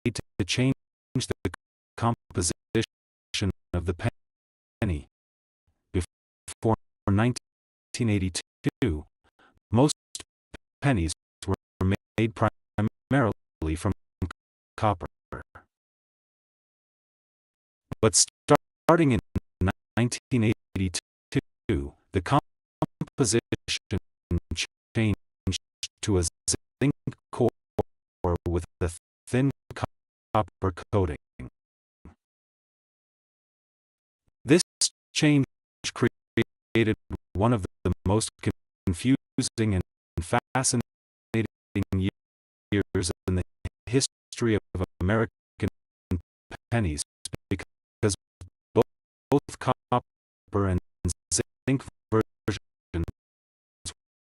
to change the composition of the penny. Before 1982, most pennies were made primarily from copper. But starting in 1982, the composition changed to a zinc core with a thin copper coating. This change created one of the most confusing and fascinating years in the history of American pennies, because both copper and zinc versions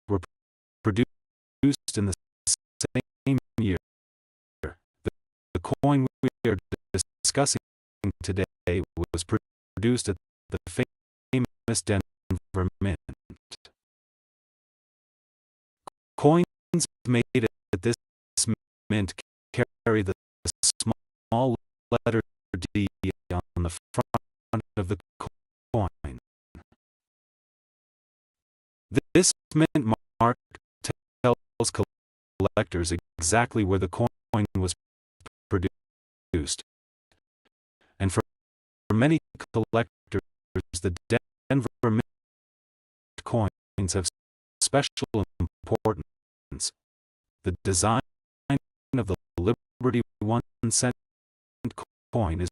were produced in the same year. The coin we are discussing today was produced at the famous Denver Mint. Coins made at this mint carry the small letter D on the front of the coin. This mint mark tells collectors exactly where the coin was produced. And for many collectors, the Denver Mint coins have special importance. The design of the Liberty 1 cent coin is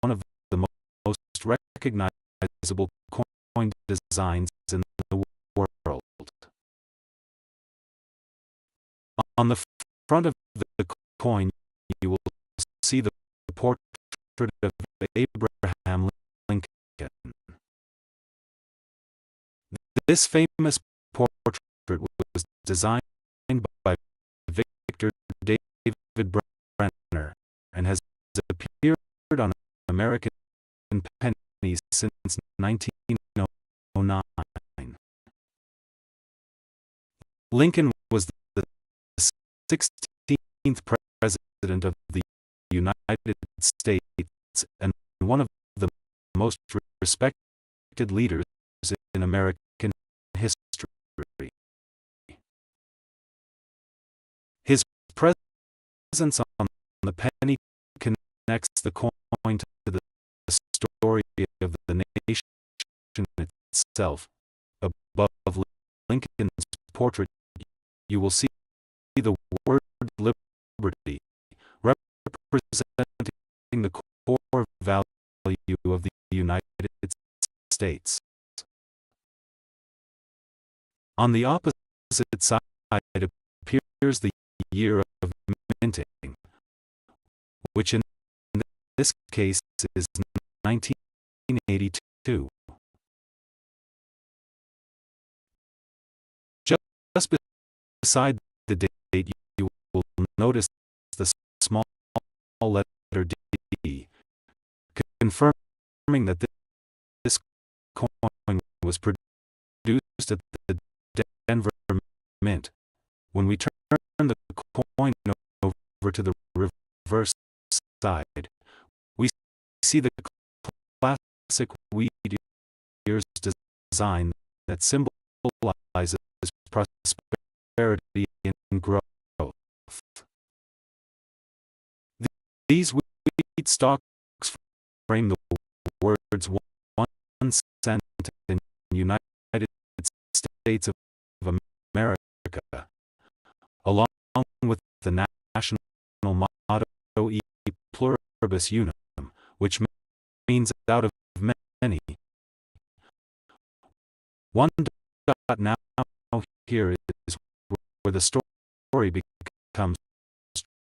one of the most recognizable coin designs in the world. On the front of the coin, you will see the portrait of Abraham Lincoln. This famous portrait was designed by Victor David Brenner and has appeared on American pennies since 1909. Lincoln was the 16th president of the United States and one of the most respected leaders in American history. His presence on the penny connects the coin to the story of the nation itself. Above Lincoln's portrait, you will see the word liberty, representing the core value of the United States. On the opposite side appears the year of minting, which in this case is 1982. Just beside the date, you will notice the small letter D, confirming that this coin was produced at the Denver Mint. When we turn the coin over to the reverse side, we see the classic wheat ears design that symbolizes prosperity and growth. These wheat stalks frame the words 1 cent in United States of America, along with the national motto E pluribus unum, which means out of many. One dot now here is where the story becomes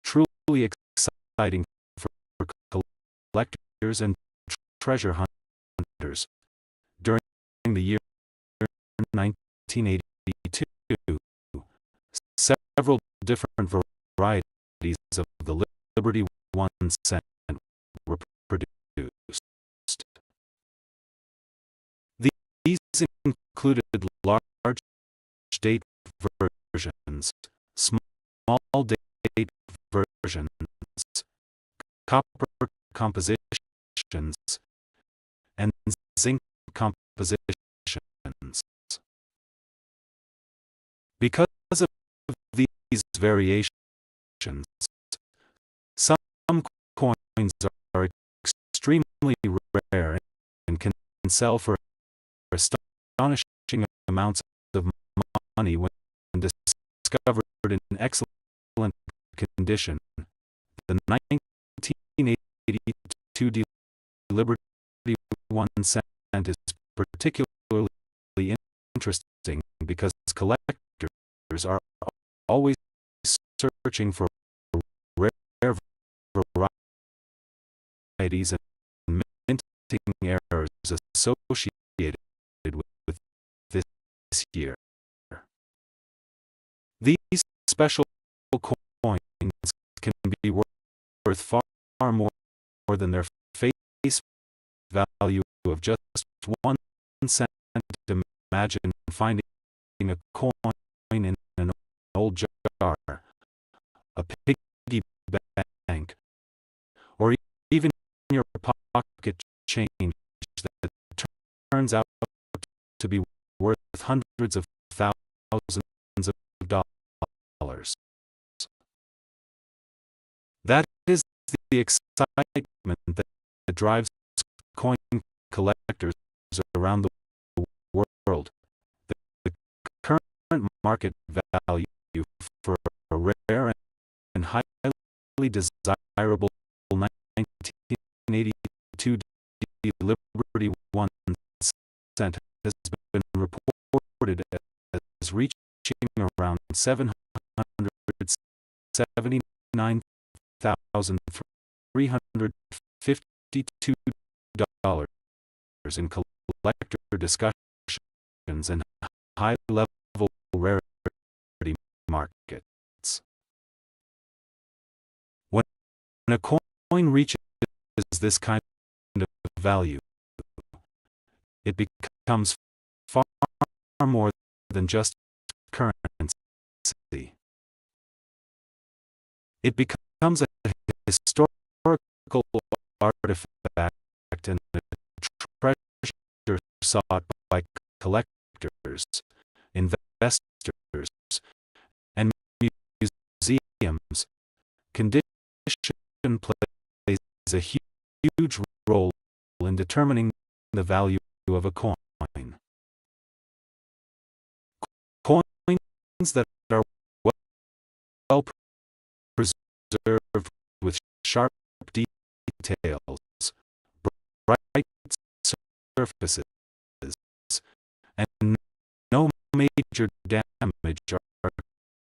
truly exciting for collectors and treasure hunters. During the year 1982, several different varieties of the Liberty 1 cent were produced. These included large date versions, small date versions, copper compositions, and zinc compositions. Because of these variations, some coins are extremely rare and can sell for astonishing amounts of money when discovered in excellent condition. The 1982 Liberty 1 cent is particularly interesting because collectors are always searching for rare varieties and minting errors associated with this year. These special coins can be worth far more than their face value of just 1 cent. Imagine finding a coin in an old jar, a piggy bank, or even your pocket change that turns out to be worth hundreds of thousands of dollars. That is the excitement that drives coin collectors around the world. The current market value for a rare and highly desirable 1982 Liberty 1 cent has been reported as reaching around $779,352 in collector discussions and high-level rarity markets. When a coin reaches this kind of value, it becomes far more than just currency. It becomes a historical artifact and a treasure sought by collectors, investors, and museums, condition plays a huge role in determining the value of a coin. Coins that are well preserved with sharp details, bright surfaces, and no major damage are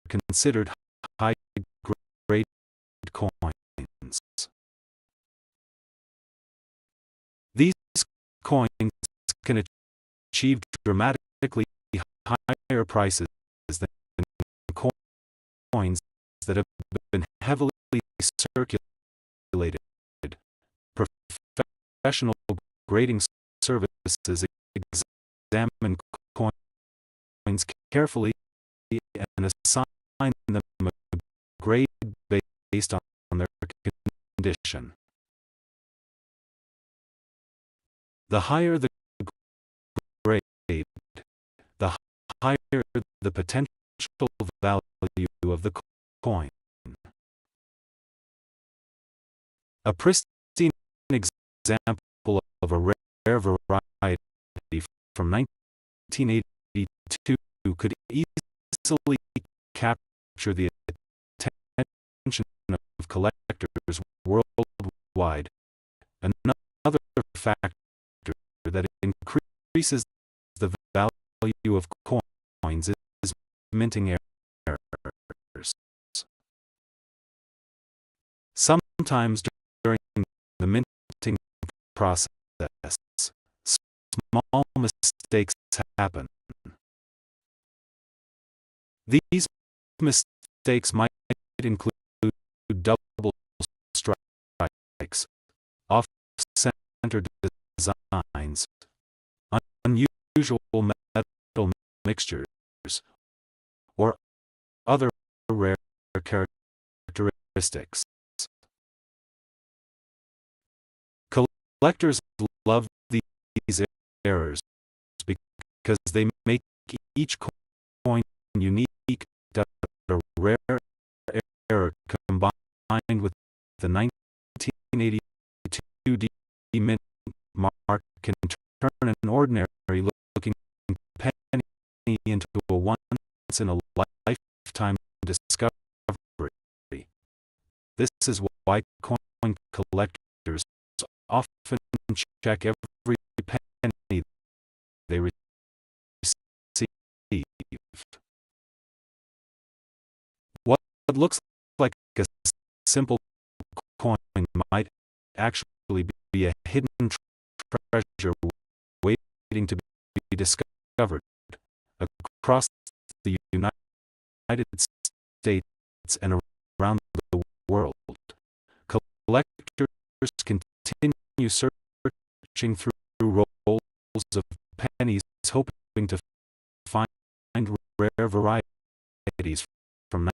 considered high-grade coins. These coins can achieve dramatically higher prices than coins that have been heavily circulated. Professional grading services examine coins carefully and assign them a grade based on their condition. The higher the grade, the higher the potential value of the coin. A pristine example of a rare variety from 1982 could easily capture the attention of collectors worldwide. Another factor that increases the value of coins is minting errors. Sometimes during the minting process, small mistakes happen. These mistakes might include double strikes, off-center designs, unusual metal mixtures, or other rare characteristics. Collectors love these errors because they make each coin unique. A rare error combined with the 1982 D mint mark can turn an ordinary-looking penny into a once-in-a-lifetime discovery. This is why coin collectors often check every penny they receive. What looks like a simple coin might actually be a hidden treasure waiting to be discovered across the United States and around the world. Collectors continue searching through rolls of pennies, hoping to find rare varieties from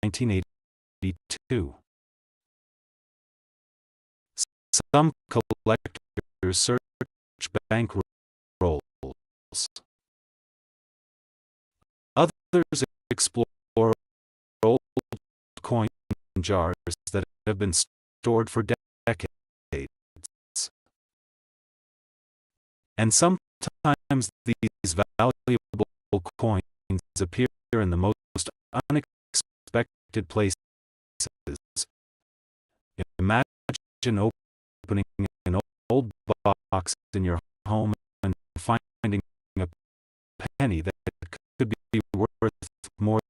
1982. Some collectors search bank rolls. Others explore old coin jars that have been stored for decades. And sometimes these valuable coins appear in the most unexpected places. Imagine opening an old box in your home and finding a penny that could be worth more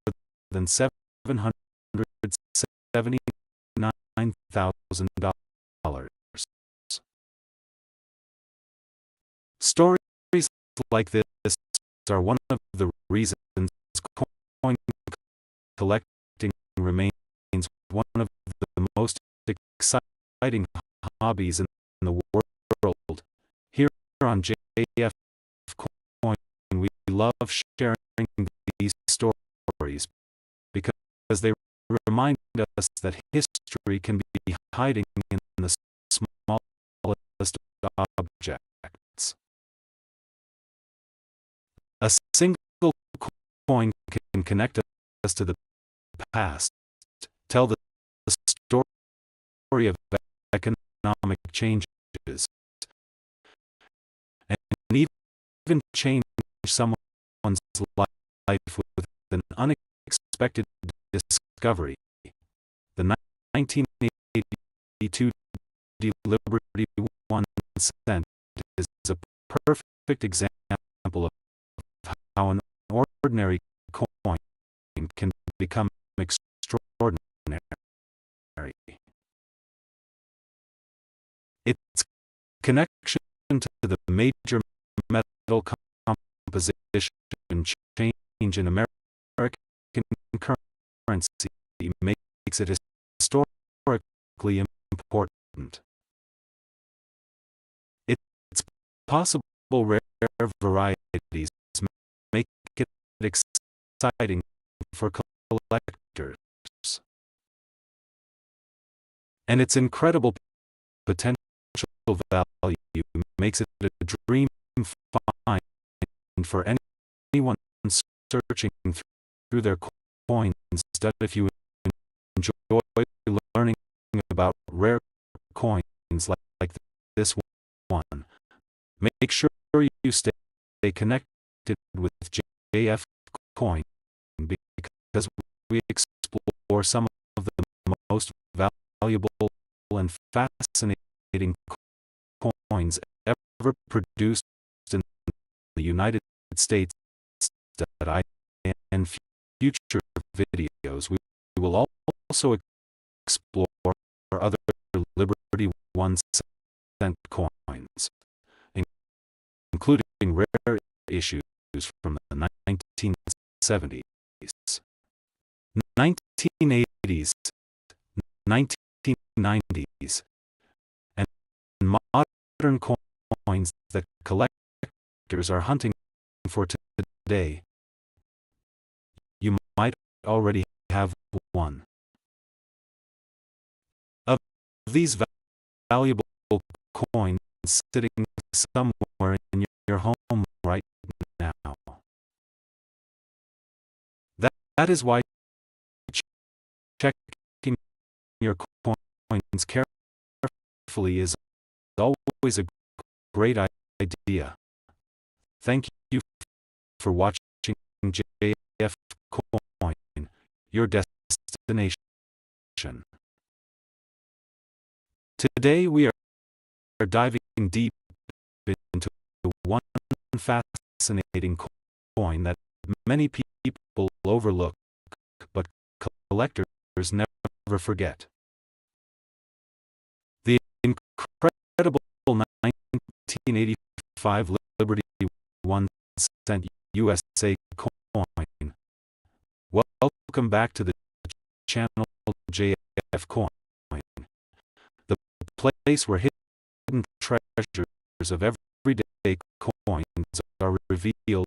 than $779,000. Stories like this are one of the reasons coin collecting remains one of the most exciting hobbies in the world. Here on JF Coin, we love sharing these stories because they remind us that history can be hiding in the objects. A single coin can connect us to the past, tell the story of economic changes, and even change someone's life with an unexpected discovery. The 1982 Liberty 1 cent is a perfect example of how an ordinary coin can become extraordinary. Its connection to the major metal composition change in American currency makes it historically important. Its possible rare varieties make it exciting for collectors, and its incredible potential value makes it a dream find for anyone searching through their coins. If you enjoy learning about rare coins like this one, make sure you stay connected with JF Coin, because we explore some of the most valuable and fascinating coins ever produced in the United States. And future videos, we will also explore other Liberty 1 cent coins, including rare issues from the 1970s, 1980s, 1990s, and modern coins that collectors are hunting for today. You might already have one of these valuable coins sitting somewhere in your home right now. That is why checking your coins carefully is always a great idea. Thank you for watching JF Coin, your destination. Today we are diving deep into one fascinating coin that many people overlook, but collectors never forget. The incredible 1985 Liberty 1 cent USA coin. Welcome back to the channel JF Coin, the place where hidden treasures of everyday coins are revealed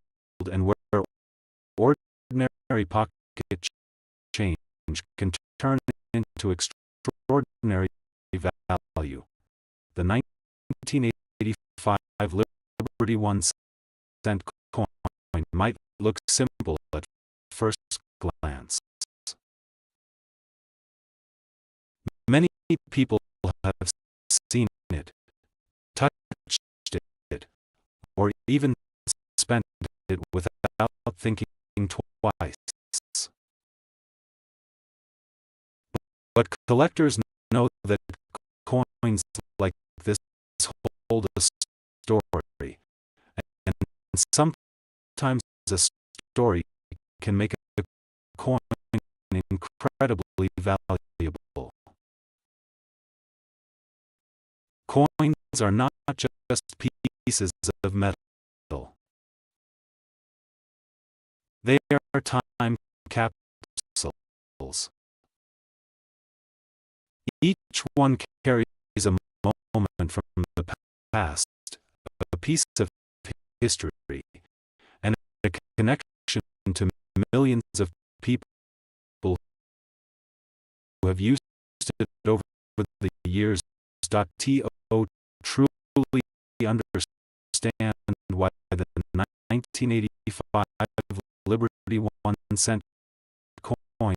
and where ordinary pocket change can turn into extraordinary value. The 1985 Liberty 1 cent coin might look simple at first glance. Many people have seen it, touched it, or even spent it without thinking twice. But collectors know that coins like this hold a story, and sometimes a story can make a coin incredibly valuable. Coins are not just pieces of metal. They are time capsules. Each one carries a moment from the past, a piece of history, and a connection to millions of people who have used it over the years. To truly understand why the 1985 Liberty 1-cent coin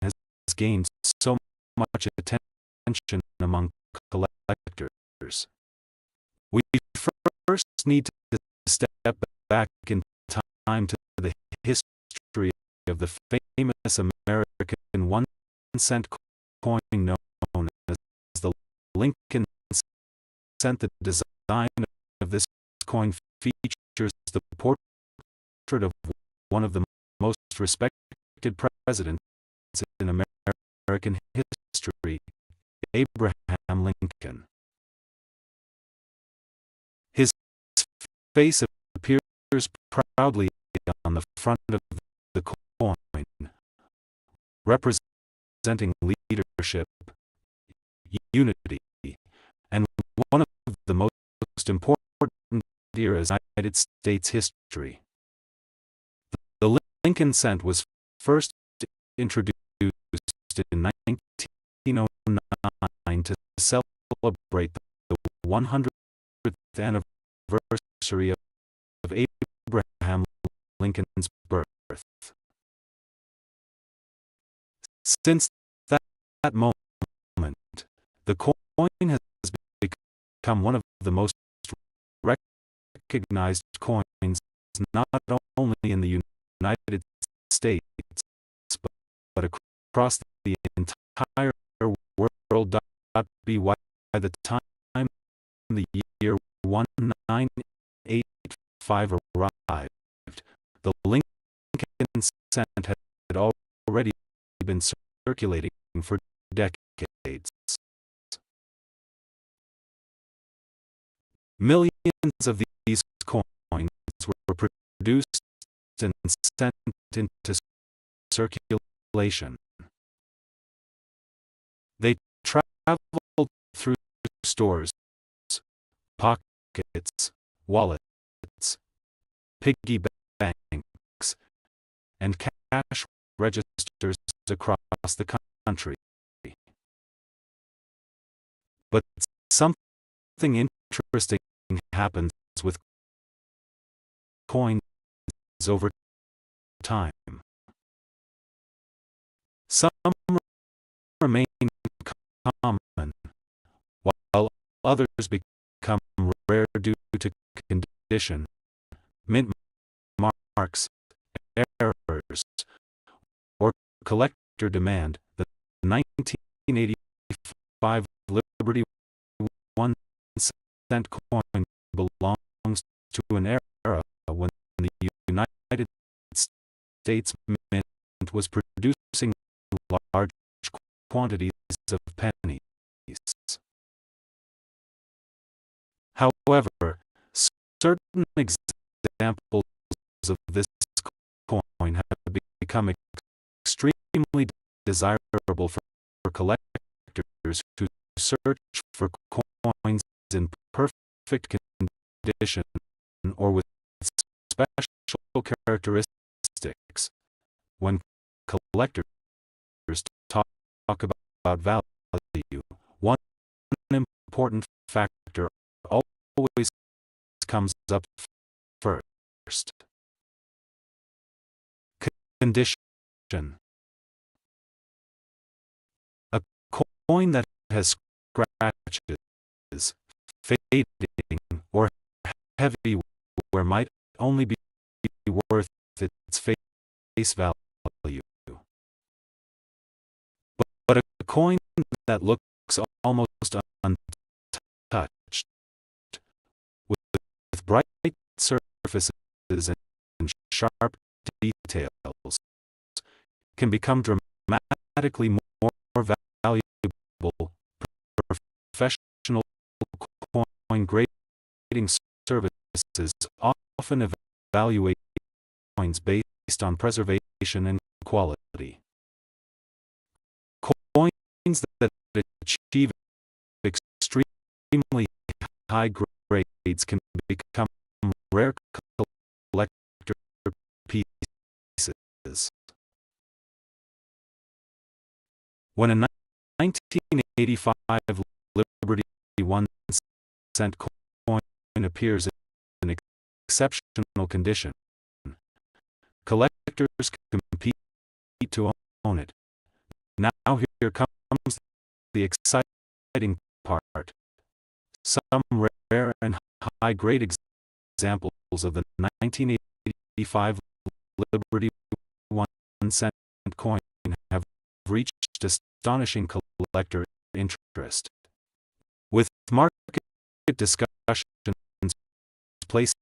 has gained so much attention among collectors. We first need to step back in time to the history of the famous American 1-cent coin known as the Lincoln cent. The design of this coin features the portrait of one of the most respected presidents in American history, Abraham Lincoln. His face appears proudly on the front of the coin, representing leadership, unity, and one of the most important eras in United States history. The Lincoln cent was first introduced in 1909 to celebrate the 100th anniversary of Abraham Lincoln's birth. Since that moment, the coin has become one of the most recognized coins not only in the United States, but across the entire world. By the time the year 1985 arrived, the Lincoln cent had already been circulating for decades. Millions of these coins were produced and sent into circulation. They traveled through stores, pockets, wallets, piggy banks, and cash registers across the country. But something interesting happens with coins over time. Some remain common, while others become rare due to condition, mint marks, errors, or collector demand. The 1985 Liberty 1-cent coin belongs to an era when the United States Mint was producing large quantities of pennies. However, certain examples of this coin have become extremely desirable for collectors who search for coins in perfect condition or with special characteristics. When collectors talk about value, one important factor always comes up first: condition. A coin that has scratches, fading, or heavy wear might only be worth its face value. But a coin that looks almost untouched, with bright surfaces and sharp details, can become dramatically more valuable. Professional coin grading services often evaluate coins based on preservation and quality. Coins that achieve extremely high grades can become rare collector pieces. When a 1985 Liberty 1-cent coin appears in exceptional condition. Collectors compete to own it. Now here comes the exciting part. Some rare and high-grade examples of the 1985 Liberty 1-cent coin have reached astonishing collector interest. With market discussions placing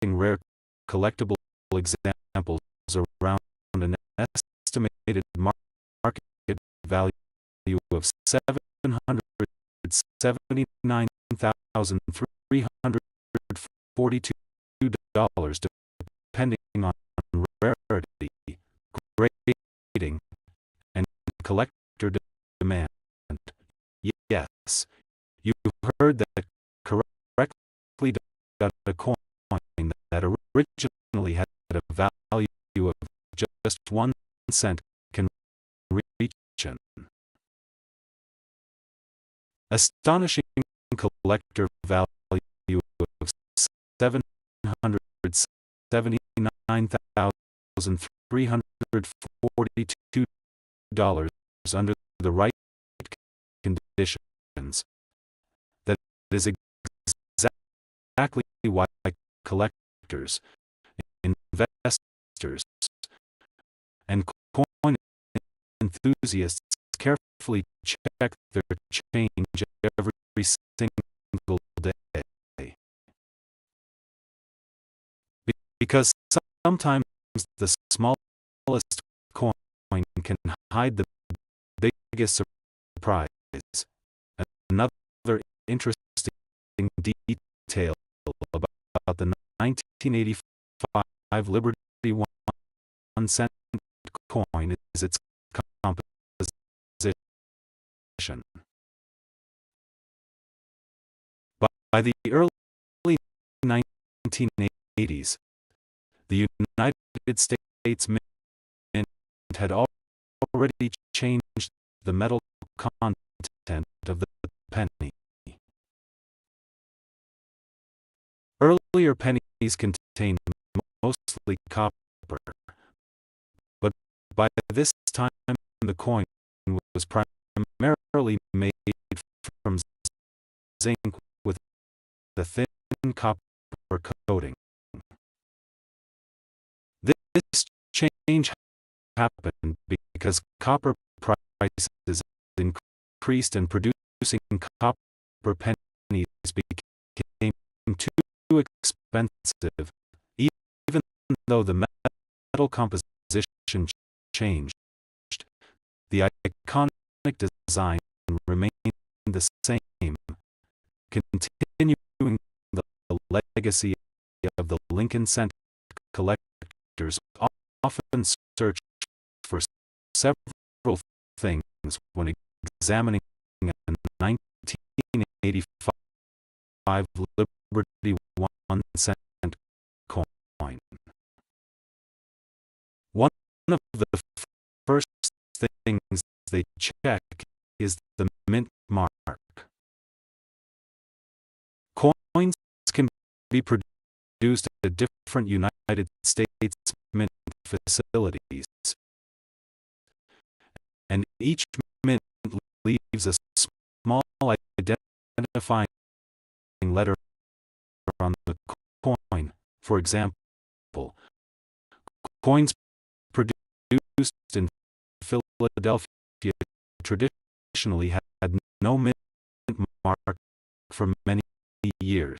rare collectible examples around an estimated market value of $779,342, depending on rarity, grading, and collector demand. Yes, you heard that correctly. A coin that originally had a value of just 1 cent can reach an astonishing collector value of $779,342 under the right conditions. That is exactly why collectors, investors, and coin enthusiasts carefully check their change every single day. Because sometimes the smallest coin can hide the biggest surprise. Another interesting detail about the 1985 Liberty 1-cent coin is its composition. By the early 1980s, the United States Mint had already changed the metal content of the penny. Earlier pennies contained mostly copper, but by this time the coin was primarily made from zinc with a thin copper coating. This change happened because copper prices increased and producing copper pennies became too expensive, even though the metal composition changed. The iconic design remained the same, continuing the legacy of the Lincoln cent. Collectors often search for several things when examining a 1985 Liberty 1-cent coin. One of the first things they check is the mint mark. Coins can be produced at different United States mint facilities, and each mint leaves a small identifying letter on the coin. For example, coins produced in Philadelphia traditionally had no mint mark for many years.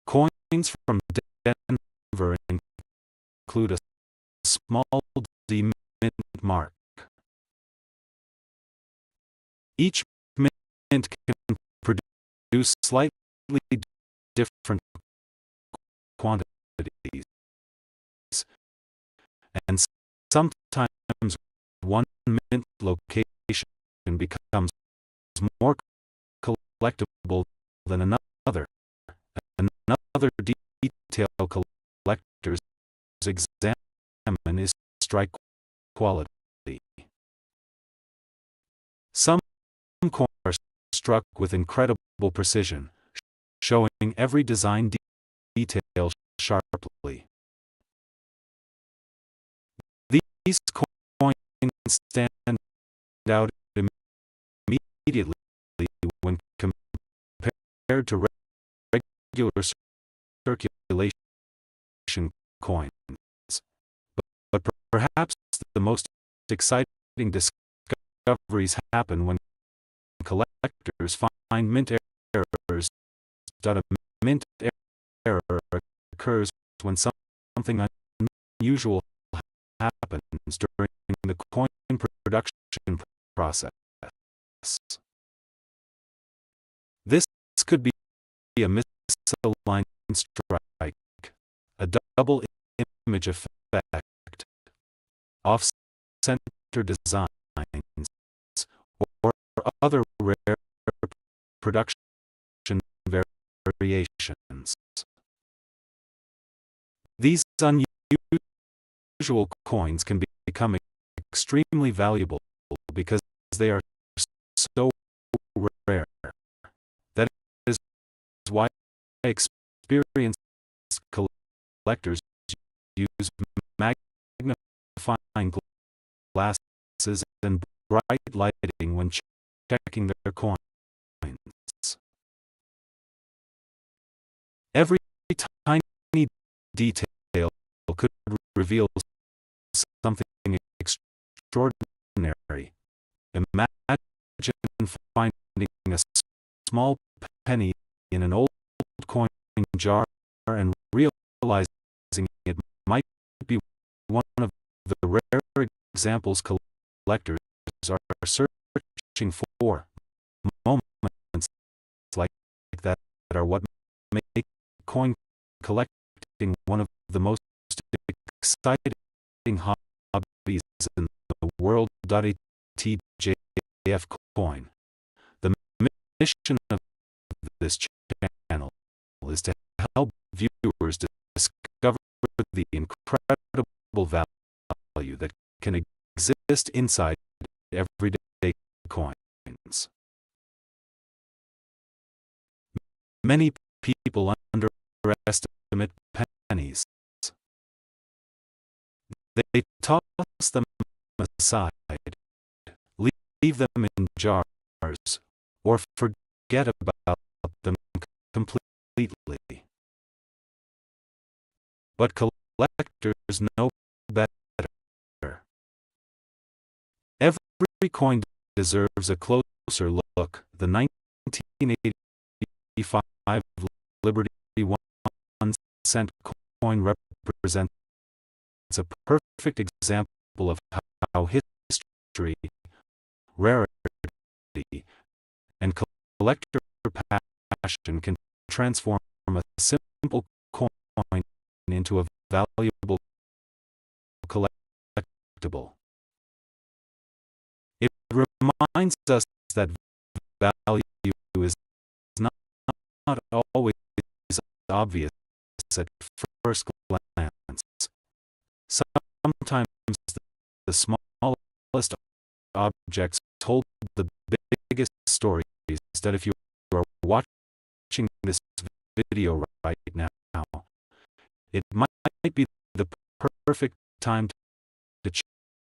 Coins from Denver include a small D mint mark. Each mint can produce slightly different quantities, and sometimes one mint location becomes more collectible than another. Another detail collectors examine is strike quality. Some coins are struck with incredible precision, showing every design detail sharply. These coins stand out immediately when compared to regular circulation coins. But perhaps the most exciting discoveries happen when collectors find mint errors. A mint error occurs when something unusual happens during the coin production process. This could be a misaligned strike, a double image effect, off-center designs, or other rare production variations. These unusual coins can become extremely valuable because they are so rare. That is why experienced collectors use magnifying glasses and bright lighting when checking their coins. Every tiny detail could reveal something extraordinary. Imagine finding a small penny in an old coin jar and realizing it might be one of the rare examples collectors are searching for. Moments like that are what make coin collecting one of the most exciting hobbies in the world. TJF coin. The mission of this channel is to help viewers discover the incredible value that can exist inside everyday coins. Many people underestimate pennies. They toss them aside, leave them in jars, or forget about them completely. But collectors know better. Every coin deserves a closer look. The 1985 Liberty 1-cent coin represents a perfect example of how history, rarity, and collector passion can transform a simple coin into a valuable collectible. It reminds us that value is not always obvious at first glance. Sometimes the smallest objects hold the biggest stories. That if you are watching this video right now, it might be the perfect time to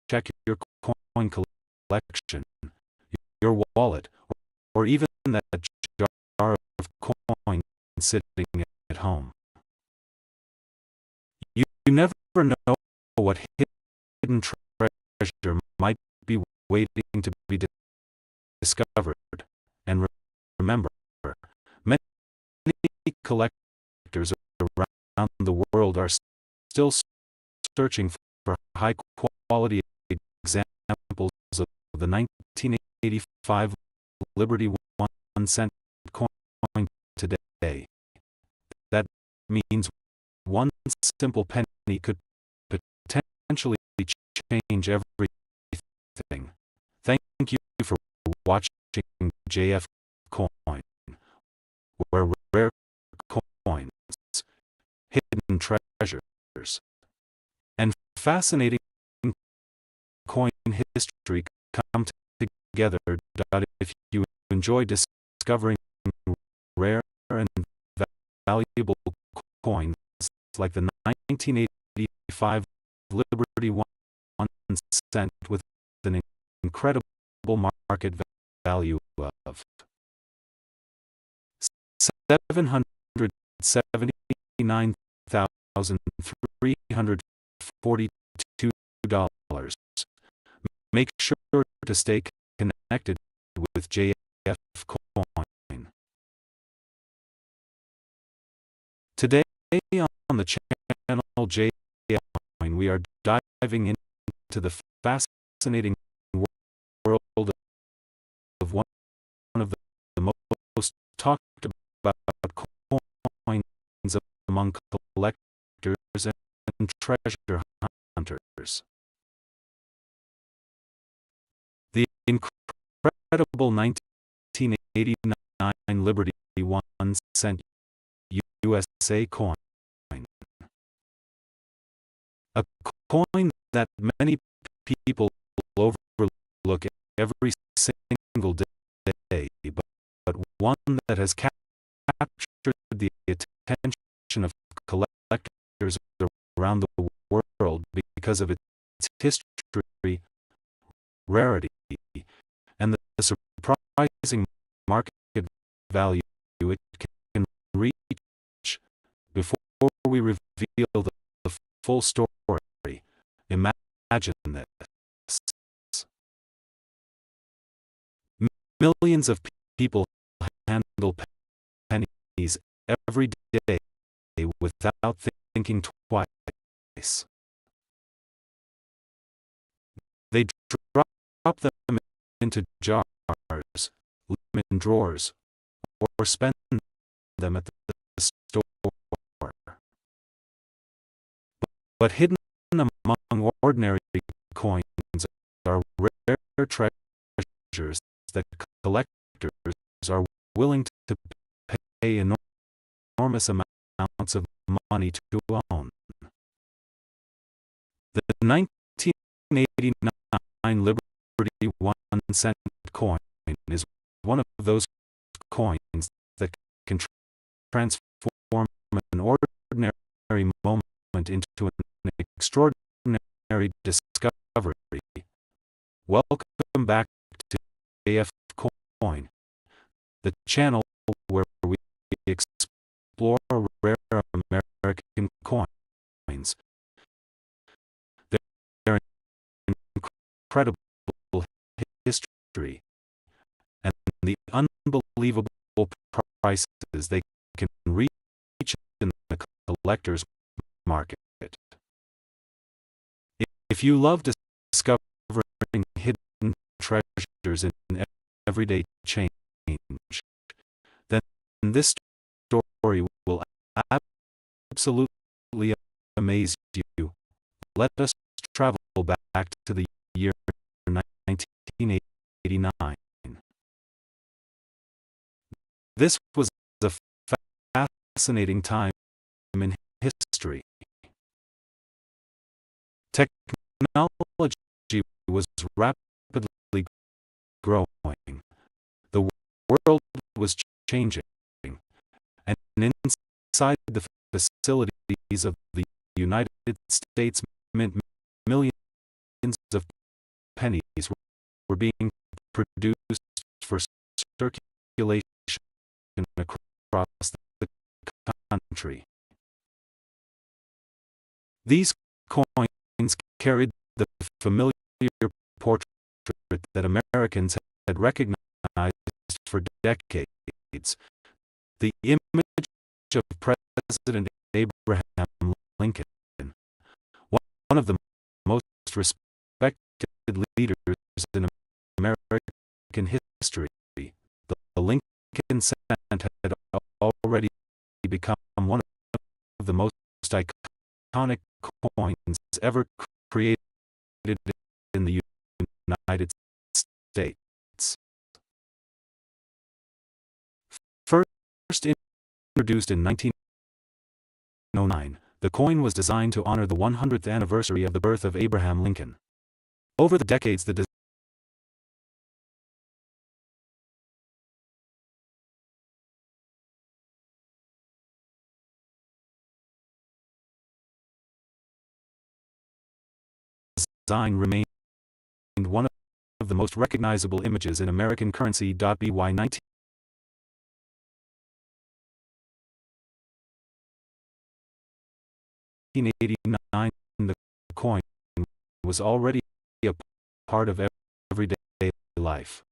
check your coin collection, your wallet, or even that jar of coin sitting at home. You never know what hidden treasure might be waiting to be discovered. And remember, many collectors around the world are still searching for high-quality examples of the 1985 Liberty 1-cent coin today. That means one simple penny could potentially change everything. Thank you for watching JF Coin, where rare coins, hidden treasures, and fascinating coin history come together. If you enjoy discovering rare and valuable coins like the 1985 Liberty 1 cent with an incredible market value of $779,342. Make sure to stay connected with JF Coin. Today on the channel JF Coin, we are diving into the fascinating world of one of the most talked about coins among collectors and treasure hunters. The incredible 1989 Liberty 1 cent USA coin. A coin that many people overlook every single day, but one that has captured the attention of collectors around the world because of its history, rarity, and the surprising market value it can reach. Before we reveal the full story, imagine this. Millions of people handle pennies every day without thinking twice. They drop them into jars, leave them in drawers, or spend them at the store. But hidden among ordinary coins are rare treasures that collectors are willing to pay enormous amounts of money to own. The 1989 Liberty 1 cent coin is one of those coins that can transform an ordinary moment into an extraordinary discovery. Welcome back to AF Coin, the channel where we explore rare American coins, their incredible history, and the unbelievable prices they can reach in the collector's market. If you love discovering hidden treasures in everyday change, then this story will absolutely amaze you. Let us travel back to the year 1989. This was a fascinating time in history. Technology was rapidly growing. The world was changing, and inside the facilities of the United States Mint, millions of pennies were being produced for circulation across the country. These coins carried the familiar portrait that Americans had recognized for decades, the image of President Abraham Lincoln, one of the most respected leaders in American history. The Lincoln cent had already become one of the most iconic coins ever created in the United States. First introduced in 1909, the coin was designed to honor the 100th anniversary of the birth of Abraham Lincoln. Over the decades, the design remained one of the most recognizable images in American currency. By 1989, the coin was already a part of everyday life.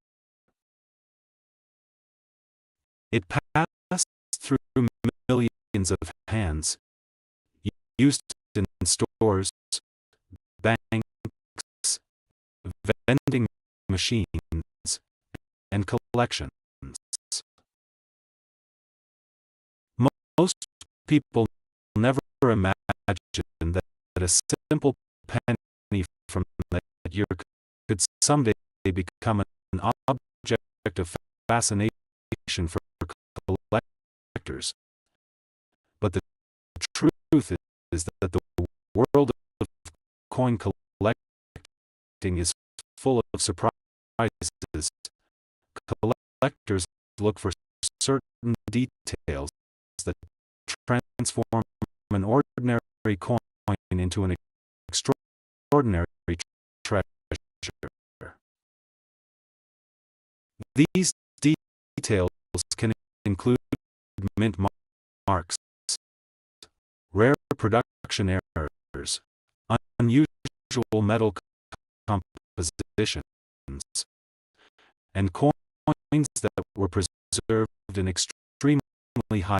It passed through millions of hands, used in stores, banks, vending machines, and collections. Most people never imagined that a simple penny from that year could someday become an object of fascination for collectors. But the truth is that the world of coin collecting is full of surprises. Collectors look for certain details that transform an ordinary coin into an extraordinary treasure. These details can include mint marks, rare production errors, unusual metal compositions, and coins that were preserved in extremely high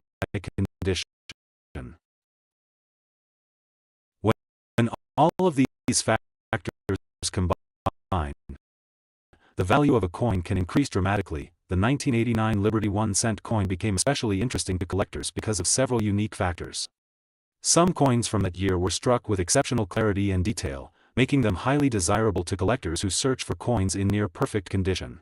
condition. When all of these factors combine, the value of a coin can increase dramatically. The 1989 Liberty 1-cent coin became especially interesting to collectors because of several unique factors. Some coins from that year were struck with exceptional clarity and detail, making them highly desirable to collectors who search for coins in near-perfect condition.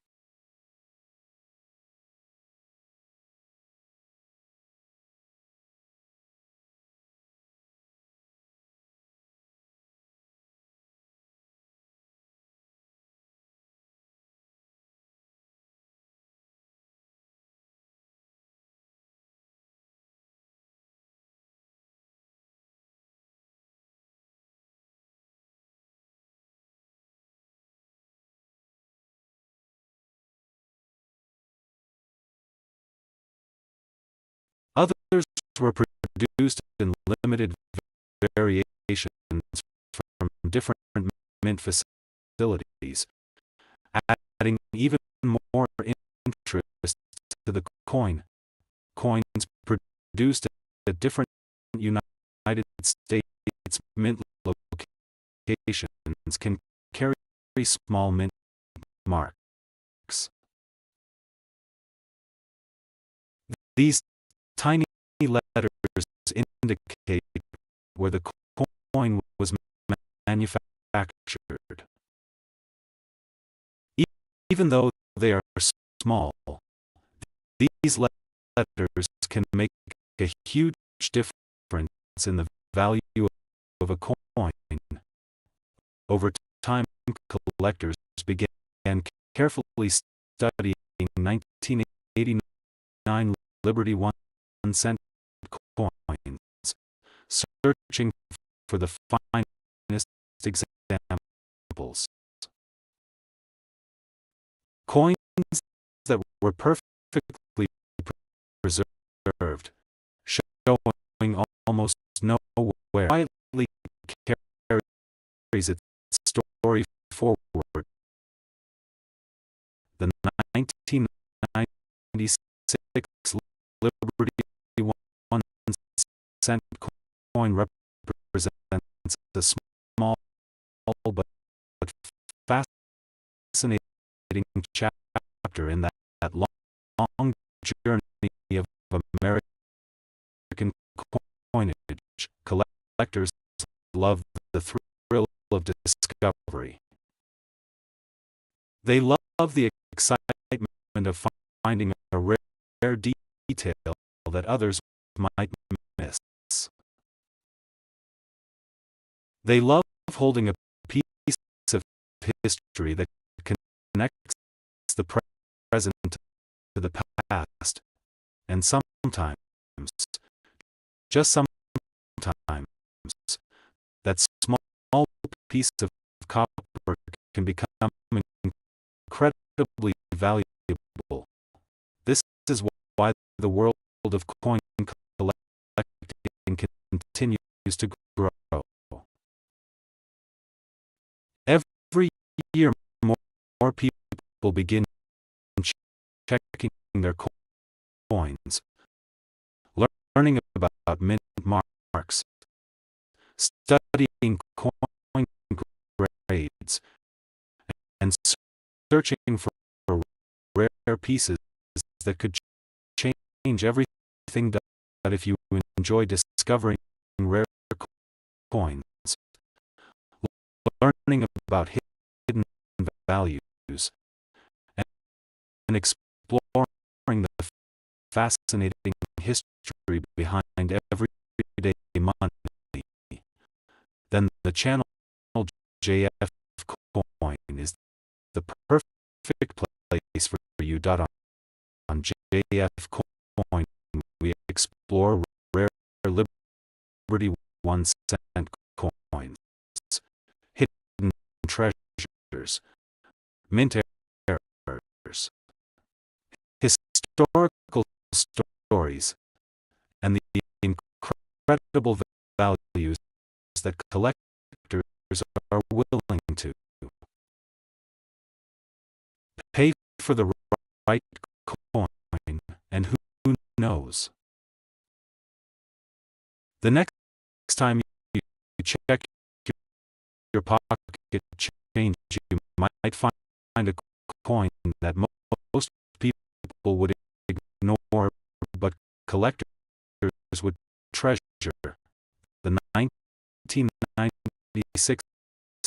Others were produced in limited variations from different mint facilities, adding even more interest to the coin. Coins produced at different United States mint locations can carry small mint marks. These tiny letters indicate where the coin was manufactured. Even though they are small, these letters can make a huge difference in the value of a coin. Over time, collectors began carefully studying 1989 Liberty 1-cent coins, searching for the finest examples. Coins that were perfectly preserved, showing almost nowhere, quietly carries its story forward. The 1996 Liberty 1-cent coin represents a small but fascinating chapter in that long journey of American coinage. Collectors love the thrill of discovery. They love the excitement of finding a rare detail that others might miss. They love holding a piece of history that connects the present to the past, and sometimes, just sometimes, that small piece of copper can become incredibly valuable. This is why the world of coin collecting continues to grow. Every year, more people begin checking their coins, learning about mint marks, studying coin grades, and searching for rare pieces that could change everything. But if you enjoy discovering rare coins, learning about hidden values, and exploring the fascinating history behind everyday money, then the channel JF Coin is the perfect place for you. On JF Coin, we explore rare Liberty 1 cent coins, hidden treasures, mint errors, historical stories, and the incredible values that collectors are willing to pay for the right coin. And who knows? The next time you check your pocket change, you might find a coin that most people would ignore, but collectors would treasure. The 1996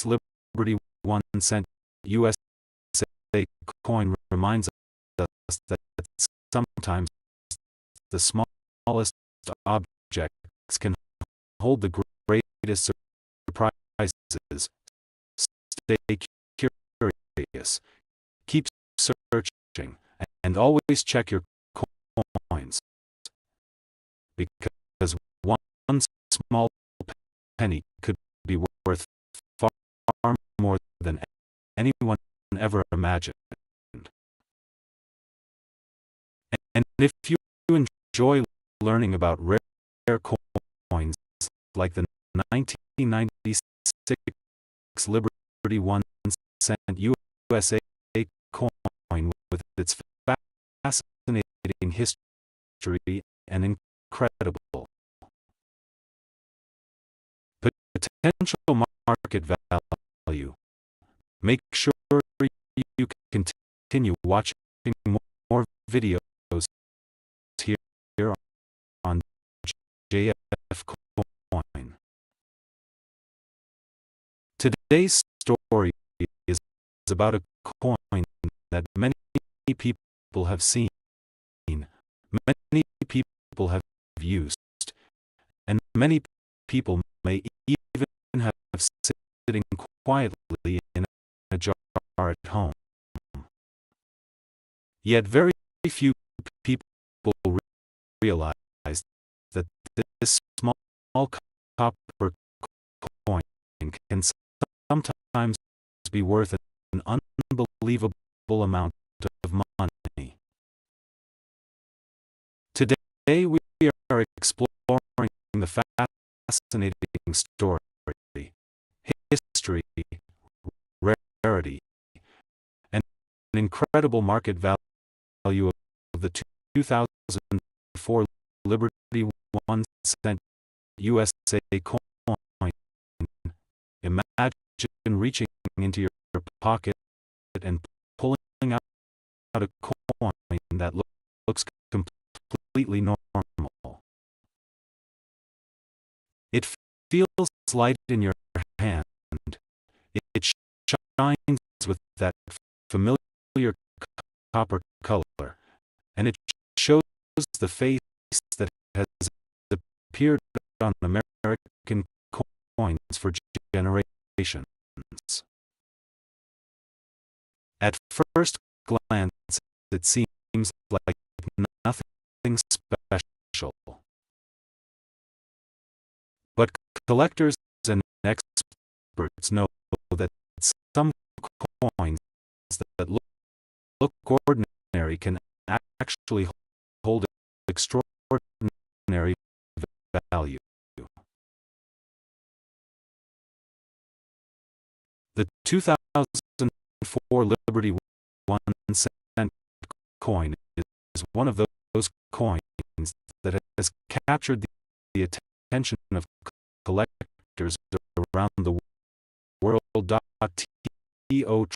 Liberty 1 cent USA coin reminds us that sometimes the smallest objects can hold the greatest surprises. Stay curious, keep searching, and always check your coins, because one small penny could be worth far more than anyone ever imagined. And if you enjoy learning about rare coins like the 1996 Liberty 1 cent USA coin with its fascinating history and incredible potential market value, make sure you continue watching more videos here on JF Coin. Today's story is about a coin that many people have seen, many people have used, and many people may even have sitting quietly in a jar at home. Yet very few people realize that this small copper coin can sometimes be worth an unbelievable amount of money. Today we are exploring the fascinating story, history, rarity, and an incredible market value of the 2004 Liberty 1 cent USA coin. Imagine reaching into your pocket and pulling out a coin that looks completely normal. It feels light in your hand. It shines with that familiar copper color, and it shows the face that has appeared on American coins for generations. At first glance, it seems like nothing special. But collectors and experts know that some coins that look ordinary can actually hold extraordinary value. The 2004 Liberty 1 cent coin is one of those coins that has captured the attention of collectors around the world. To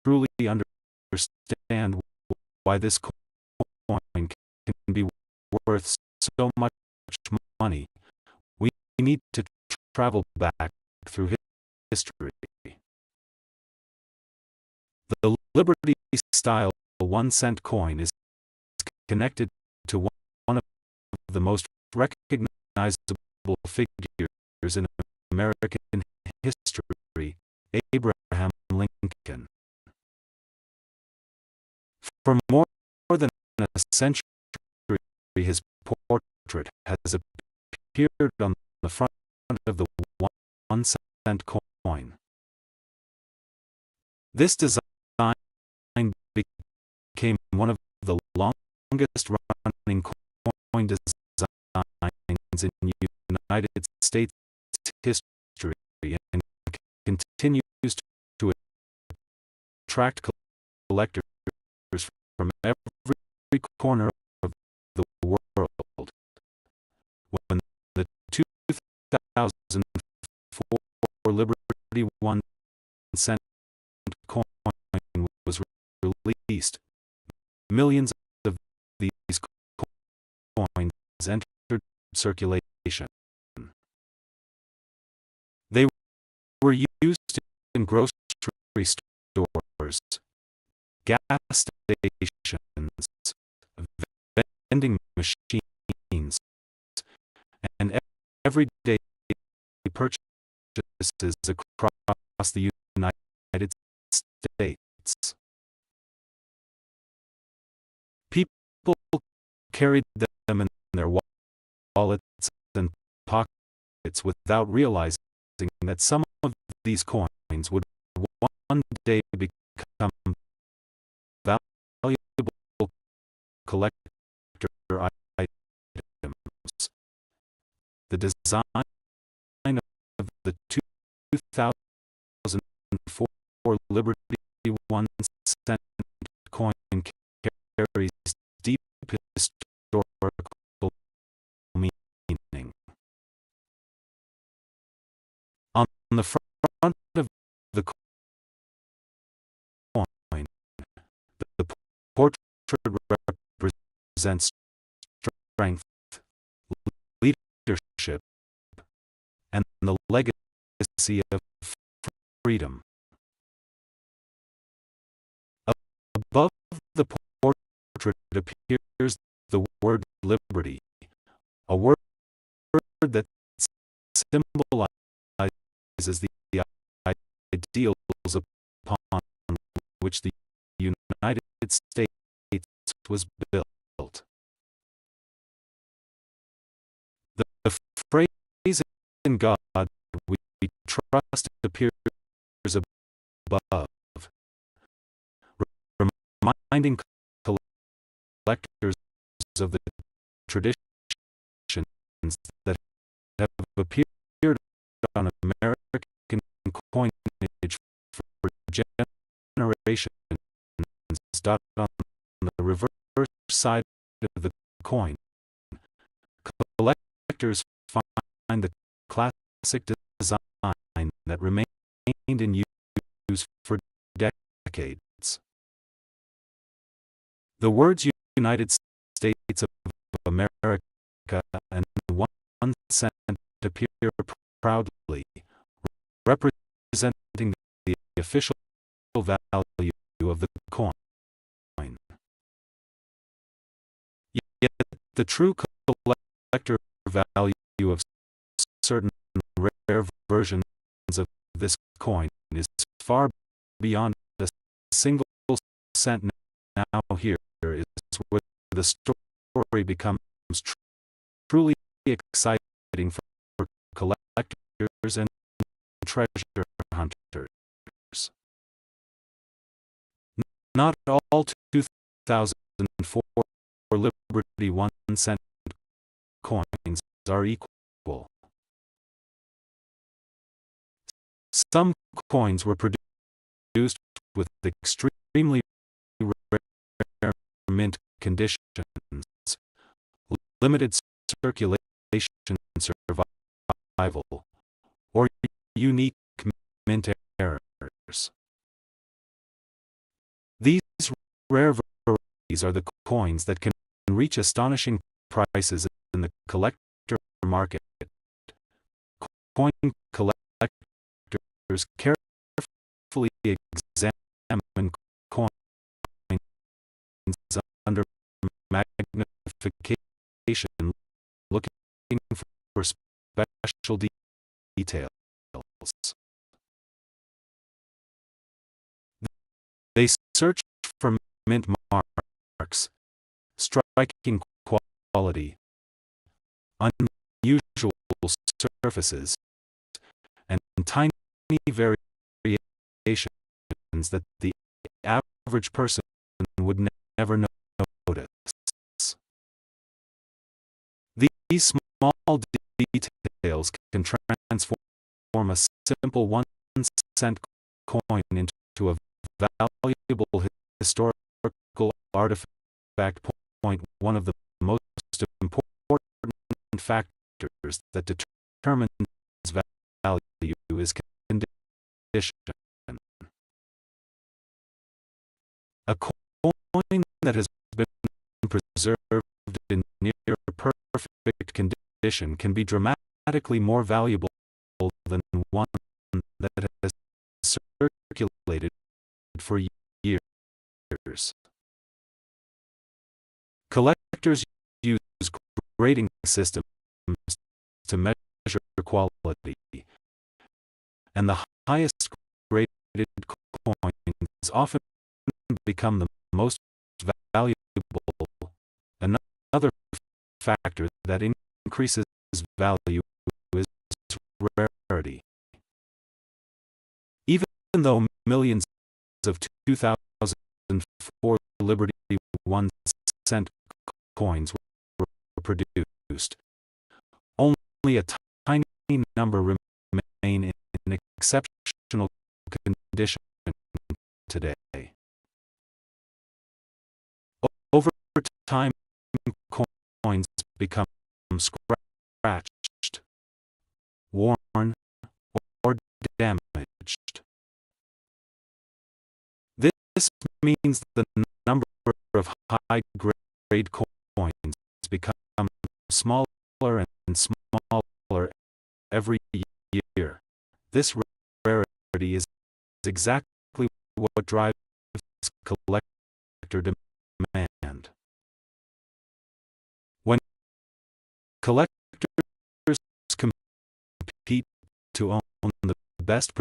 truly understand why this coin can be worth so much money, we need to travel back through history. The Liberty-style 1 cent coin is connected to one of the most recognizable figures in American history, Abraham Lincoln. For more than a century, his portrait has appeared on the front of the 1 cent coin. This design became one of the longest-running coin designs in United States history and continues to attract collectors from every corner of the world. When the 2004 Liberty 1 cent coin was released, millions of these coins entered circulation. They were used in grocery stores, gas stations, vending machines, and everyday purchases across the United States. People carried them in their wallets and pockets without realizing that some of these coins would one day become valuable collector items. The design of the 2004 Liberty 1 cent coin carries deep historical meaning. On the front of the coin, the portrait represents strength, leadership, and the legacy of freedom. Above the portrait appears the word liberty, a word that symbolizes the ideals upon which the United States was built. The phrase "in God we trust" appears above, reminding collectors of the traditions that have appeared on American coinage for generations. Dot on the reverse side of the coin, collectors find the classic design that remained in use for decades. The words United States of America and 1 cent appear proudly, representing the official value of the coin. Yet the true collector value of certain rare versions of this coin is far beyond a single cent. Now here is where the story becomes truly exciting for collectors and treasure hunters. not all 2004 Liberty 1-cent coins are equal. Some coins were produced with extremely rare mint conditions, limited circulation survival, or unique mint errors. These rare varieties are the coins that can reach astonishing prices in the collector market. Coin collectors carefully examine coins under magnification, looking for special details. They search for mint marks, striking quality, unusual surfaces, and tiny variations that the average person would never notice. These small details can transform a simple 1-cent coin into a valuable historical artifact. One of the most important factors that determines value is condition. A coin that has been preserved in near perfect condition can be dramatically more valuable than one that has circulated for years. Collectors use grading systems to measure quality, and the highest graded coins often become the most valuable. Another factor that increases value is rarity. Even though millions of 2004 Liberty 1-cent coins were produced, only a tiny number remain in exceptional condition today. Over time, coins become scratched, worn, or damaged. This means the number of high-grade coins become smaller and smaller every year. This rarity is exactly what drives collector demand. When collectors compete to own the best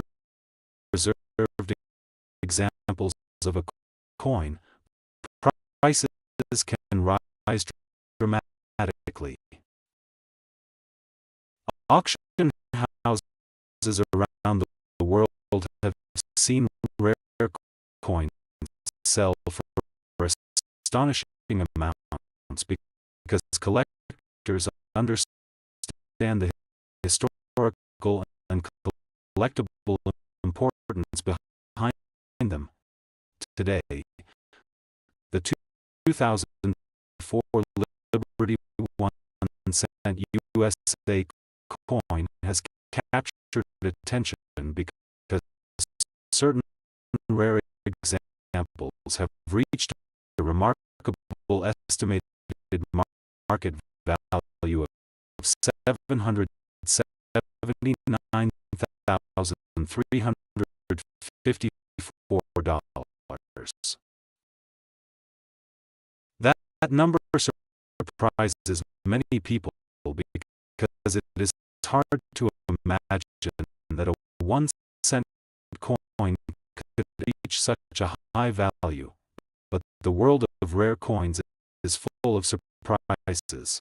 preserved examples of a coin, prices can rise dramatically. Auction houses around the world have seen rare coins sell for astonishing amounts because collectors understand the historical and collectible importance behind them. Today, the 2004 Liberty 1-cent USA coin has captured attention because certain rare examples have reached a remarkable estimated market value of $779,354. That number surprises many people because it is hard to imagine that a 1-cent coin could reach such a high value, but the world of rare coins is full of surprises.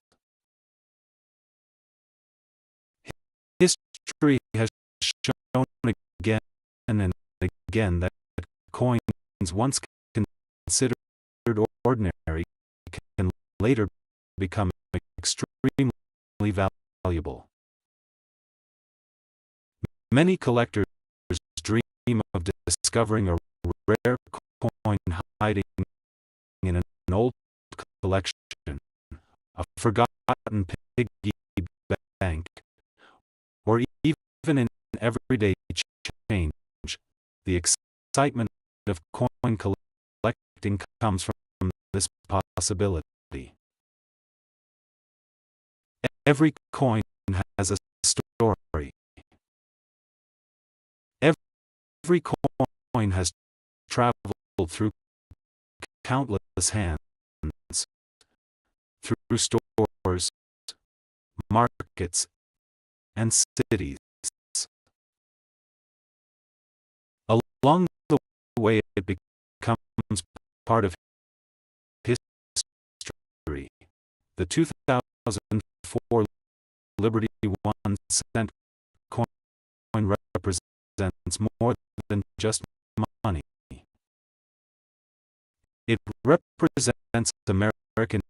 History has shown again and again that coins once considered ordinary can later become extremely valuable. Many collectors dream of discovering a rare coin hiding in an old collection, a forgotten piggy bank, or even in everyday change. The excitement of coin collecting comes from this possibility. Every coin has a story. Every coin has traveled through countless hands, through stores, markets, and cities. Along the way, it becomes part of history. The 2004 Liberty 1 cent coin represents more than just money. It represents American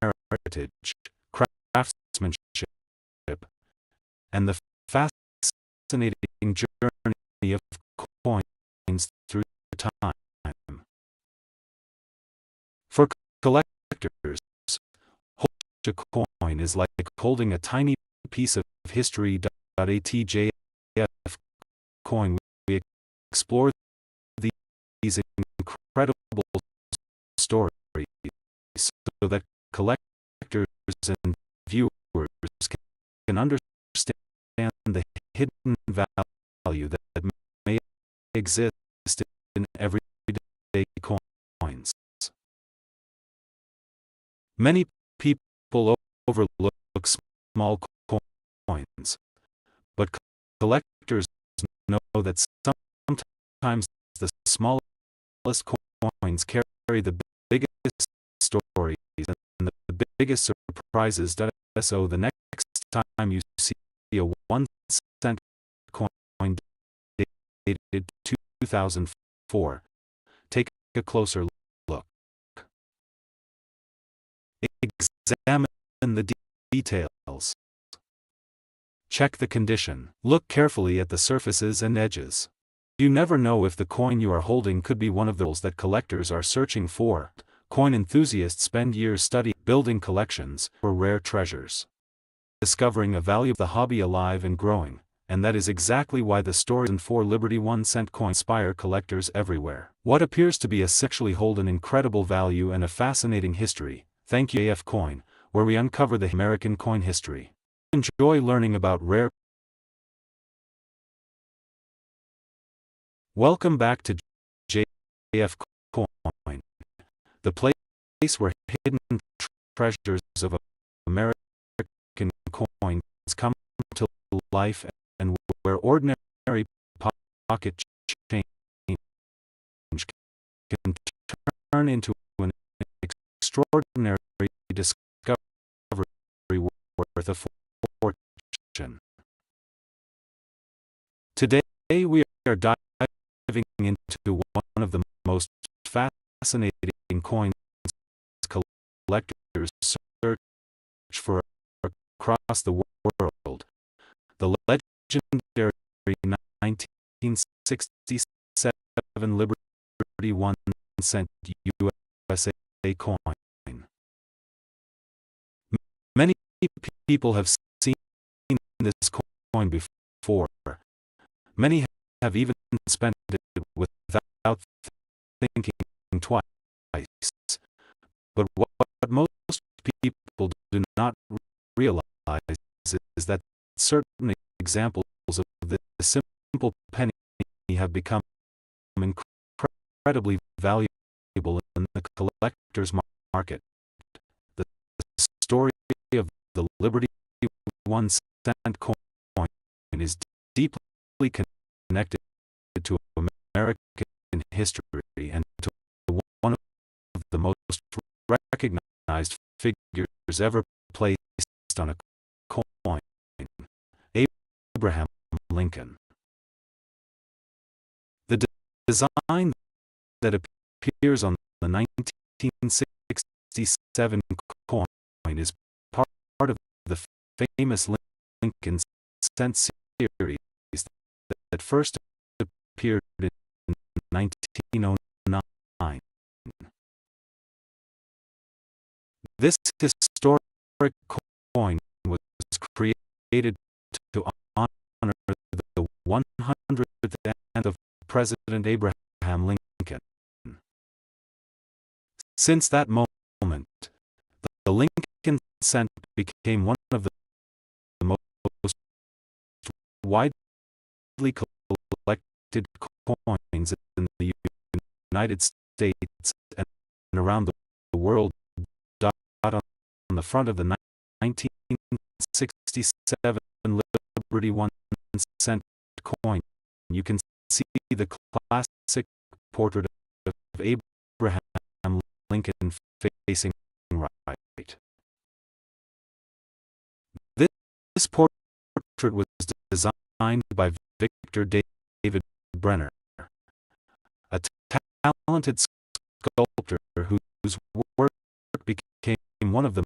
heritage, craftsmanship, and the fascinating journey of coins through time. For collectors, holding a coin is like holding a tiny piece of history. ATJF coin. We explore these incredible stories so that collectors and viewers can understand the hidden value that may exist in everyday coins. Many people overlook small coins, but collectors know that sometimes the smallest coins carry the biggest stories and the biggest surprises. So the next time you see a 1 cent coin dated 2004, take a closer look. Examine the details. Check the condition. Look carefully at the surfaces and edges. You never know if the coin you are holding could be one of those that collectors are searching for. Coin enthusiasts spend years studying, building collections for rare treasures, discovering a value of the hobby alive and growing, and that is exactly why the stories and 4 Liberty 1 cent coins inspire collectors everywhere. What appears to be a sexually hold an incredible value and a fascinating history. Thank you AF Coin, where we uncover the American coin history. Enjoy learning about rare. Welcome back to JF Coin, the place where hidden treasures of American coins come to life and where ordinary pocket change can turn into an extraordinary discovery worth a fortune. Today we are diving into one of the most fascinating coins collectors search for across the world, the legendary 1967 Liberty 1 cent USA coin. Many people have seen this coin before. Many have even spent it without thinking twice. But what most people do not realize is that certain examples of the simple penny have become incredibly valuable in the collector's market. The story of the Liberty 1 cent coin is deeply connected to American history and to one of the most recognized figures ever placed on a coin, Abraham Lincoln. The design that appears on the 1967 coin is part of the famous Lincoln cent series that first appeared in 1909. This historic coin was created to honor the 100th anniversary of President Abraham Lincoln. Since that moment, the Lincoln cent became one of the most widely collected coins in the United States and around the world. On the front of the 1967 Liberty 1 cent coin, you can see the classic portrait of Abraham Lincoln facing right. This portrait was designed by Victor David Brenner, a talented sculptor whose work became one of the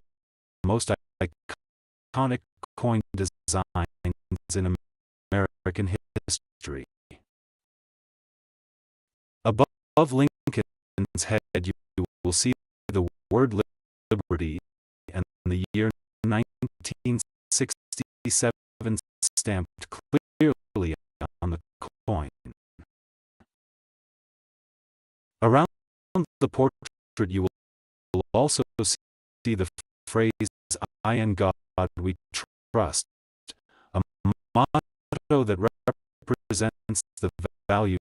most iconic coin designs in American history. Above Lincoln's head, you will see the word Liberty and the year 1967 stamped clearly on the coin. Around the portrait, you will also see the phrase, "I and God we trust," a motto that represents the values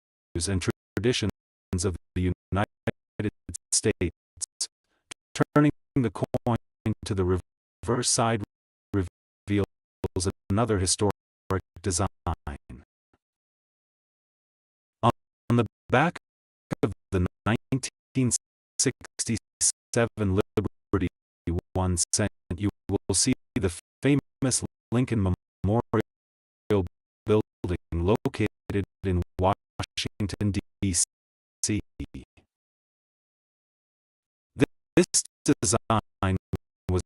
and traditions of the United States. Turning the coin to the reverse side reveals another historic design. On the back of the 1967 Liberty 1 cent, you will see the famous Lincoln Memorial Building located in Washington, D.C. This design was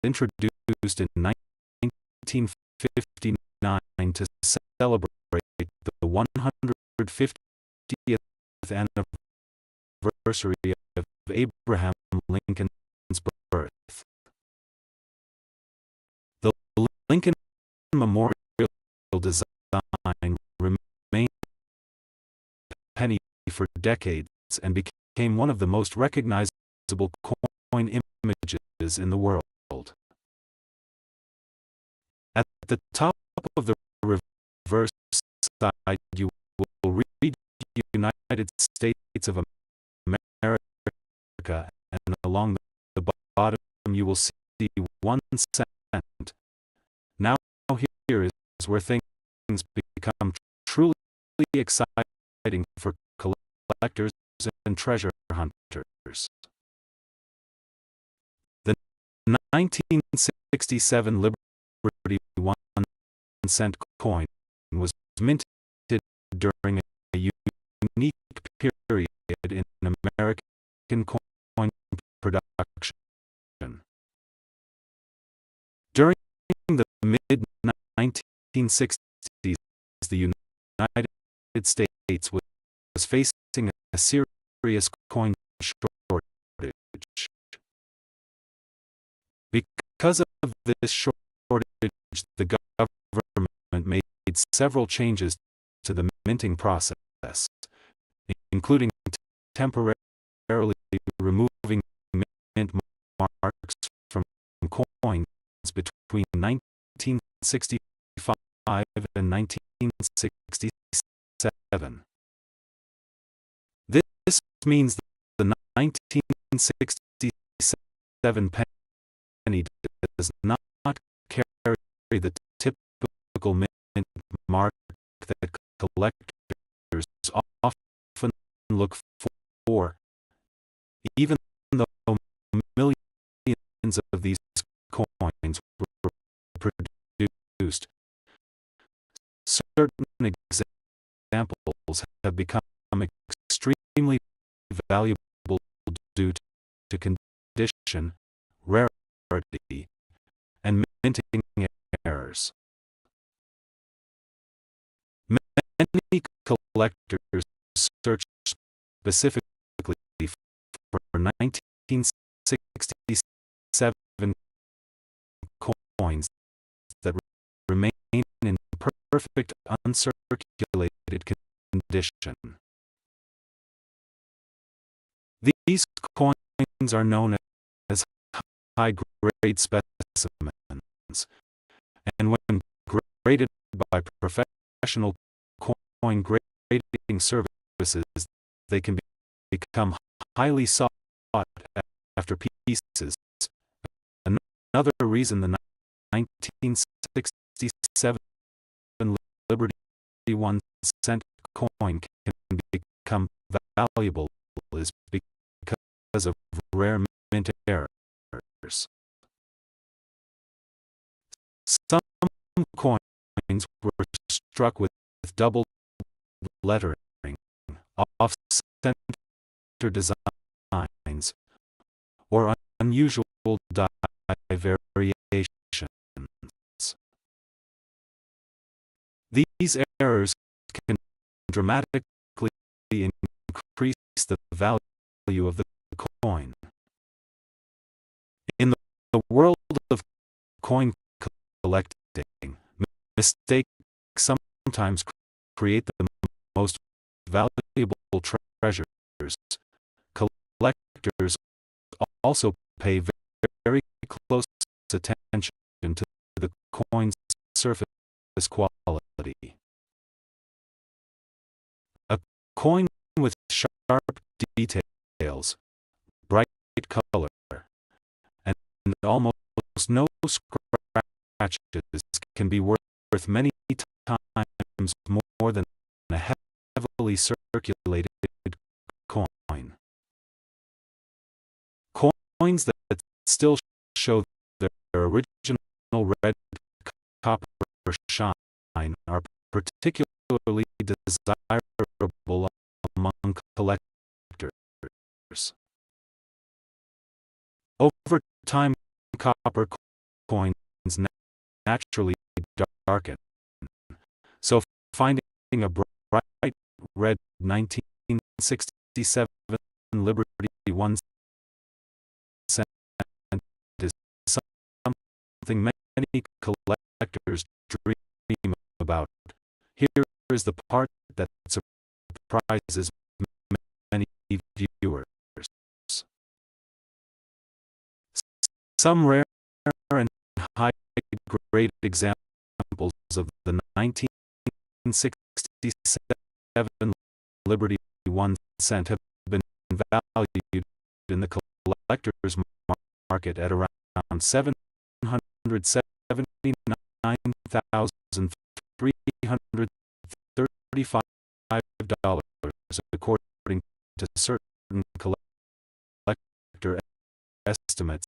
introduced in 1959 to celebrate the 150th anniversary of Abraham Lincoln's birth. The Lincoln Memorial design remained a penny for decades and became one of the most recognizable coin images in the world. At the top of the reverse side, you will read United States of America, and along the bottom you will see 1 cent. Now here is where things become truly exciting for collectors and treasure hunters. The 1967 Liberty 1 cent coin was minted during a unique period in American coin production. During the mid-1960s, the United States was facing a serious coin shortage. Because of this shortage, the government made several changes to the minting process, including temporarily removing mint marks from coins between 1965 and 1967. This means that the 1967 penny does not carry the typical mint mark that collectors often look for, even though millions of these coins were produced. Certain examples have become extremely valuable due to condition, rarity, and minting errors. Many collectors search specifically for 1967 coins that remain in perfect uncirculated condition. These coins are known as high-grade specimens, and when graded by professional coin grading services, they can become highly sought after pieces. Another reason the 1967 Liberty 1 cent coin can become valuable is because of rare mint errors. Some coins were struck with double lettering, off-center designs, or unusual die variations. These errors can dramatically increase the value of the coin. In the world of coin collecting, mistakes sometimes create the most valuable treasures. Collectors also pay very close attention to the coin's surface quality. A coin with sharp details, bright color, and almost no scratches can be worth many times more than a heavily circulated coin. Coins that still show their original red copper shine are particularly desirable among collectors. Over time, copper coins naturally darken, so finding a bright red 1967 Liberty 1 cent is something many collectors dream about. Here is the part that surprises many viewers. Some rare and high-grade examples of the 1967 Liberty 1 cent have been valued in the collector's market at around $779,335, according to certain collector estimates.